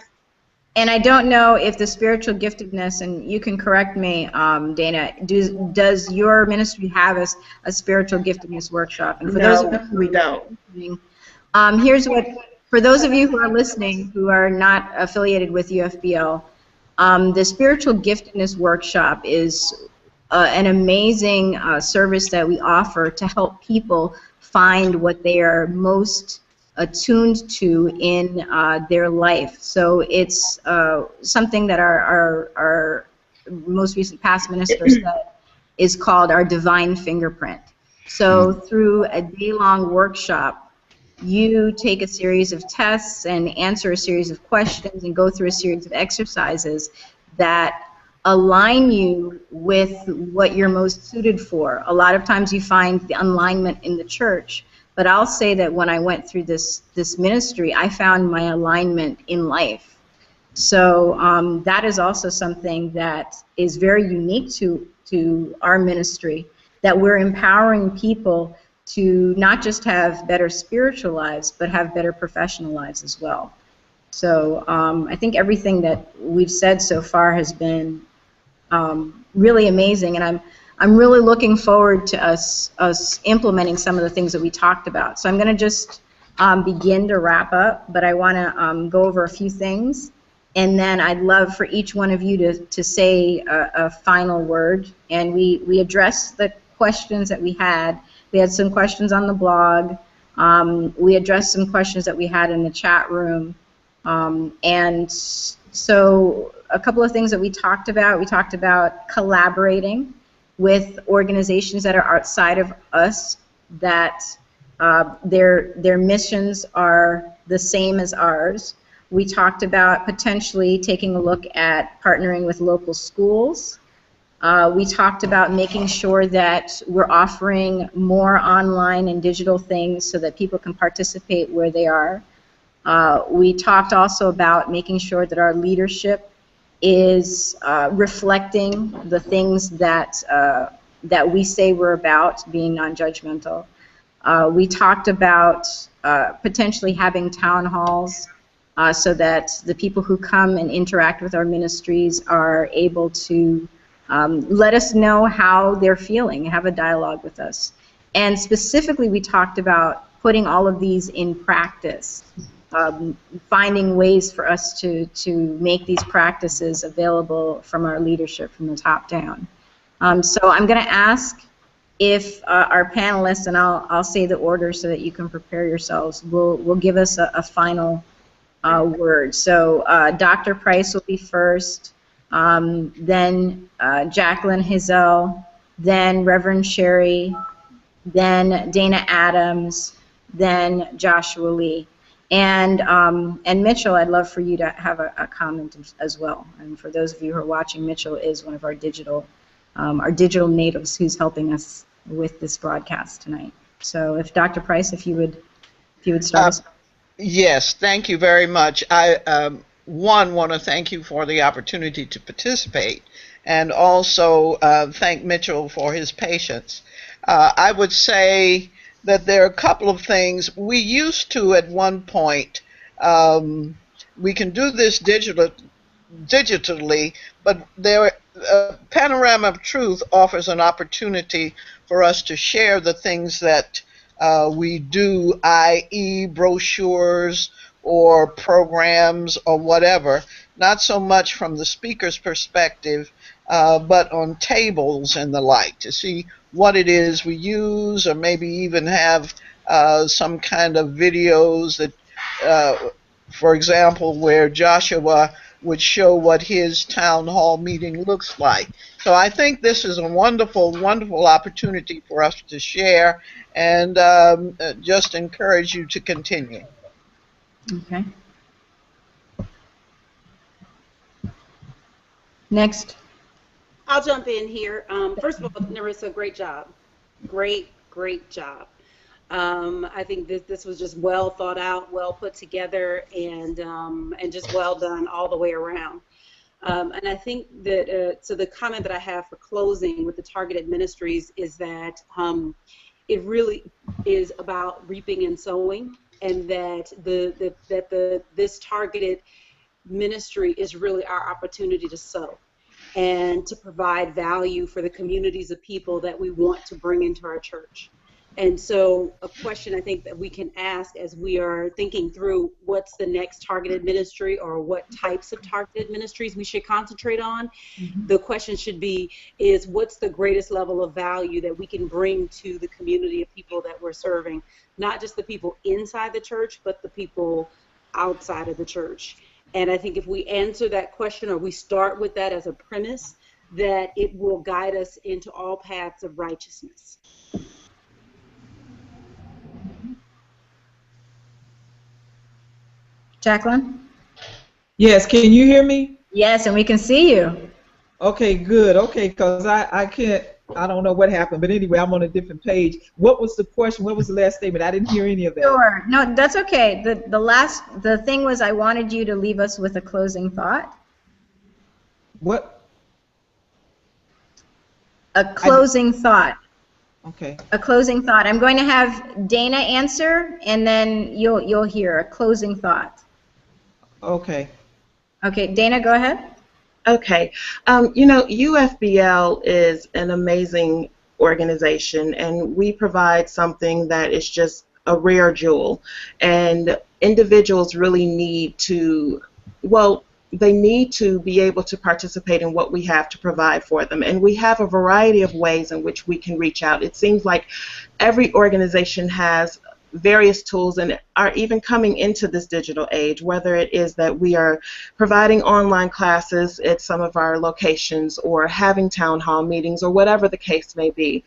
And I don't know if the spiritual giftedness, and you can correct me, Dana, does your ministry have a spiritual giftedness workshop? And for those of you
we don't.
Here's what, for those of you who are listening who are not affiliated with UFBL, the spiritual giftedness workshop is an amazing service that we offer to help people find what they are most attuned to in their life. So it's something that our most recent past minister said is called our divine fingerprint. So through a day-long workshop, you take a series of tests and answer a series of questions and go through a series of exercises that align you with what you're most suited for. A lot of times you find the alignment in the church, but I'll say that when I went through this ministry, I found my alignment in life. So that is also something that is very unique to our ministry, that we're empowering people to not just have better spiritual lives, but have better professional lives as well. So I think everything that we've said so far has been really amazing, and I'm really looking forward to us implementing some of the things that we talked about. So I'm going to just begin to wrap up, but I want to go over a few things, and then I'd love for each one of you to say a final word. And we addressed the questions that we had. We had some questions on the blog. We addressed some questions that we had in the chat room. And so a couple of things that we talked about collaborating with organizations that are outside of us, that their missions are the same as ours. We talked about potentially taking a look at partnering with local schools. We talked about making sure that we're offering more online and digital things so that people can participate where they are. We talked also about making sure that our leadership is reflecting the things that we say we're about, being non-judgmental. We talked about potentially having town halls so that the people who come and interact with our ministries are able to let us know how they're feeling, have a dialogue with us. And specifically, we talked about putting all of these in practice. Finding ways for us to make these practices available from our leadership from the top down. So I'm going to ask if our panelists, and I'll say the order so that you can prepare yourselves, will give us a final word. So Dr. Price will be first, then Jacqueline, Hazel, then Reverend Sherry, then Dana Adams, then Joshua Lee. And Mitchell, I'd love for you to have a comment as well. And for those of you who are watching, Mitchell is one of our digital natives who's helping us with this broadcast tonight. So if Dr. Price, if you would start us.
Yes, thank you very much. I want to thank you for the opportunity to participate, and also thank Mitchell for his patience. I would say that there are a couple of things. We used to, at one point, we can do this digitally, but Panorama of Truth offers an opportunity for us to share the things that we do, i.e. brochures or programs or whatever, not so much from the speaker's perspective, but on tables and the like, to see what it is we use, or maybe even have some kind of videos that, for example, where Joshua would show what his town hall meeting looks like. So I think this is a wonderful, wonderful opportunity for us to share, and just encourage you to continue.
Okay. Next.
I'll jump in here. First of all, Nerissa, great job. Great job. I think this was just well thought out, well put together, and just well done all the way around. And I think that, so the comment that I have for closing with the Targeted Ministries is that it really is about reaping and sowing, and that this targeted ministry is really our opportunity to sow and to provide value for the communities of people that we want to bring into our church. And so a question I think that we can ask as we are thinking through what's the next targeted ministry, or what types of targeted ministries we should concentrate on, the question should be, is what's the greatest level of value that we can bring to the community of people that we're serving, not just the people inside the church, but the people outside of the church. And I think if we answer that question, or we start with that as a premise, that it will guide us into all paths of righteousness.
Jacqueline?
Yes, can you hear me?
Yes, and we can see you.
Okay, good. Okay, because I can't, I don't know what happened, but anyway, I'm on a different page. What was the question? What was the last statement? I didn't hear any of that.
Sure. No, that's okay. The thing was, I wanted you to leave us with a closing thought.
What?
A closing thought.
Okay.
A closing thought. I'm going to have Dana answer, and then you'll hear a closing thought.
Okay.
Okay, Dana, go ahead.
Okay. You know, UFBL is an amazing organization, and we provide something that is just a rare jewel. And individuals really need to, well, they need to be able to participate in what we have to provide for them. And we have a variety of ways in which we can reach out. It seems like every organization has various tools and are even coming into this digital age, whether it is that we are providing online classes at some of our locations or having town hall meetings or whatever the case may be.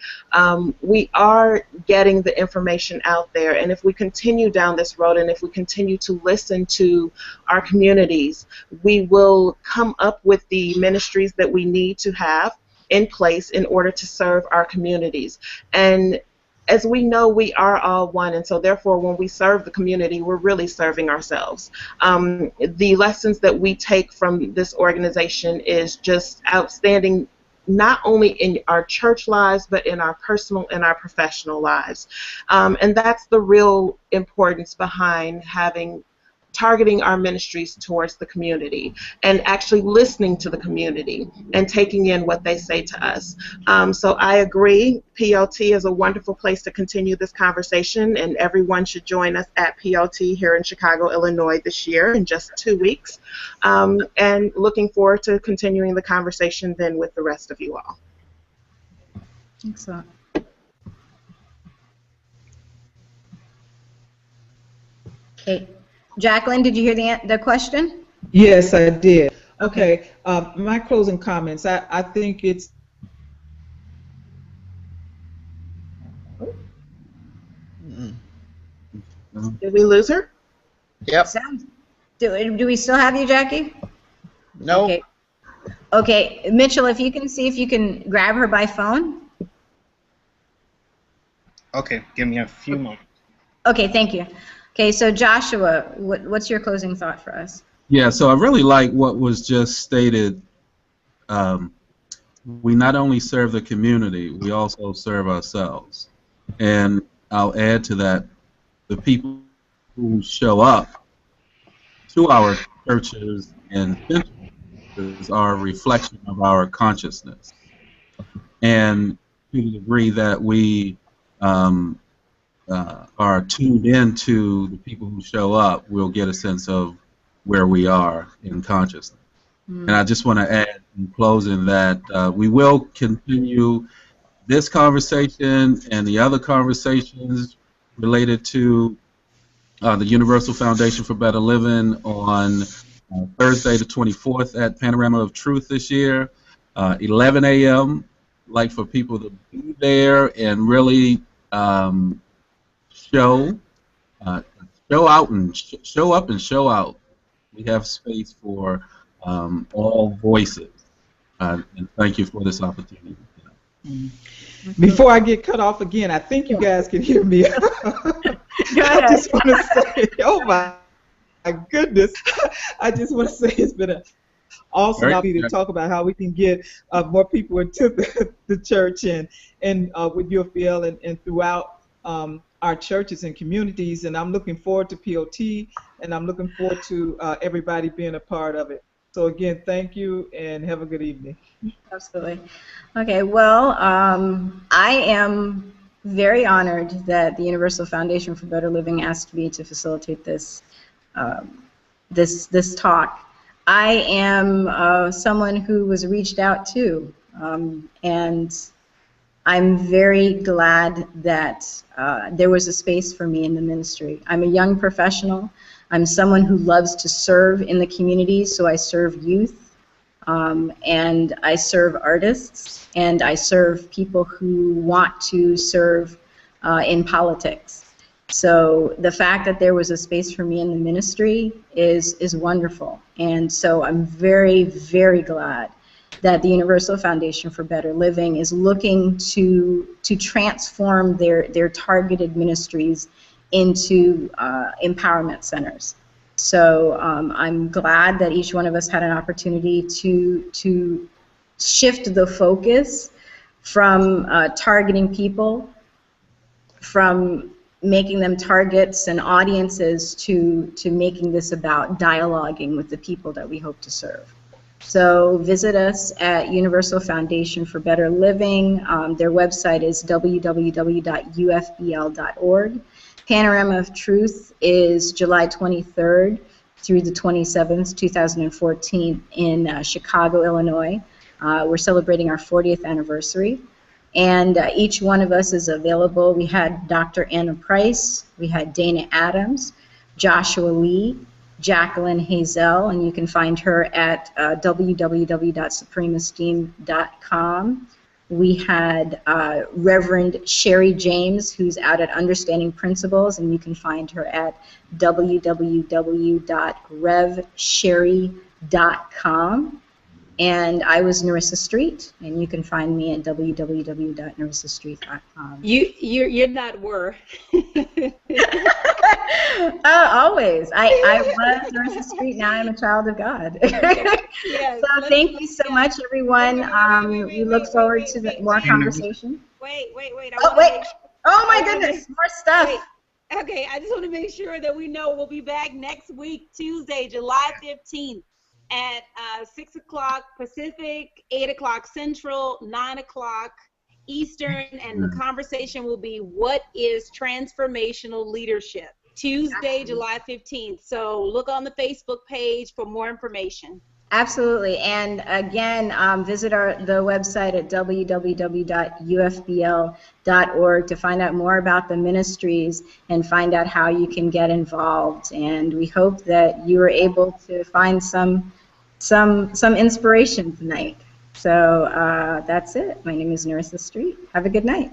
We are getting the information out there, and if we continue down this road and if we continue to listen to our communities, we will come up with the ministries that we need to have in place in order to serve our communities. And as we know, we are all one, and so therefore when we serve the community, we're really serving ourselves. The lessons that we take from this organization is just outstanding, not only in our church lives, but in our personal and our professional lives. And that's the real importance behind targeting our ministries towards the community and actually listening to the community and taking in what they say to us. So I agree, PLT is a wonderful place to continue this conversation, and everyone should join us at PLT here in Chicago, Illinois this year in just 2 weeks. And looking forward to continuing the conversation then with the rest of you all.
Excellent. Okay. Jacqueline, did you hear the question?
Yes, I did. Okay. My closing comments. I think it's.
Did we lose her?
Yep.
Do we still have you, Jackie?
No.
Okay. Okay, Mitchell, if you can see if you can grab her by phone.
Okay, give me a few moments.
Okay, thank you. Okay, so Joshua, what's your closing thought for us?
Yeah, so I really like what was just stated. We not only serve the community, we also serve ourselves. And I'll add to that, the people who show up to our churches and centers are a reflection of our consciousness. And to the degree that we are tuned into the people who show up, we'll get a sense of where we are in consciousness. And I just want to add in closing that we will continue this conversation and the other conversations related to the Universal Foundation for Better Living on Thursday the 24th at Panorama of Truth this year, 11 a.m. Like for people to be there and really show out and show up and show out. We have space for all voices, and thank you for this opportunity.
Before I get cut off again, I think you guys can hear me. I just want to say, oh my goodness, I just want to say it's been an awesome opportunity to talk about how we can get more people into the church and with UFBL and throughout our churches and communities, and I'm looking forward to POT, and I'm looking forward to everybody being a part of it. So again, thank you, and have a good evening.
Absolutely. Okay, well, I am very honored that the Universal Foundation for Better Living asked me to facilitate this this talk. I am someone who was reached out to, and I'm very glad that there was a space for me in the ministry. I'm a young professional. I'm someone who loves to serve in the community, so I serve youth, and I serve artists, and I serve people who want to serve in politics. So the fact that there was a space for me in the ministry is wonderful. And so I'm very, very glad that the Universal Foundation for Better Living is looking to transform their targeted ministries into empowerment centers. So I'm glad that each one of us had an opportunity to shift the focus from targeting people, from making them targets and audiences, to making this about dialoguing with the people that we hope to serve. So visit us at Universal Foundation for Better Living. Their website is www.ufbl.org. Panorama of Truth is July 23rd through the 27th, 2014 in Chicago, Illinois. We're celebrating our 40th anniversary. And each one of us is available. We had Dr. Anna Price, we had Dana Adams, Joshua Lee, Jacqueline Hazel, and you can find her at www.supremeesteem.com. We had Reverend Sherry James, who's out at Understanding Principles, and you can find her at www.revsherry.com. And I was Nerissa Street, and you can find me at www.nerissastreet.com.
You're not were.
Always. I was Nerissa Street. Now I'm a child of God.
Yes,
so thank you so much, everyone. We look forward to more conversation.
Wait.
Oh my goodness, more stuff.
Wait. Okay, I just want to make sure that we know we'll be back next week, Tuesday, July 15th. At 6 o'clock Pacific, 8 o'clock Central, 9 o'clock Eastern, and the conversation will be, what is transformational leadership? Tuesday, July 15th. So look on the Facebook page for more information.
Absolutely. And again, visit the website at www.ufbl.org to find out more about the ministries and find out how you can get involved. And we hope that you were able to find some inspiration tonight. So that's it. My name is Nerissa Street. Have a good night.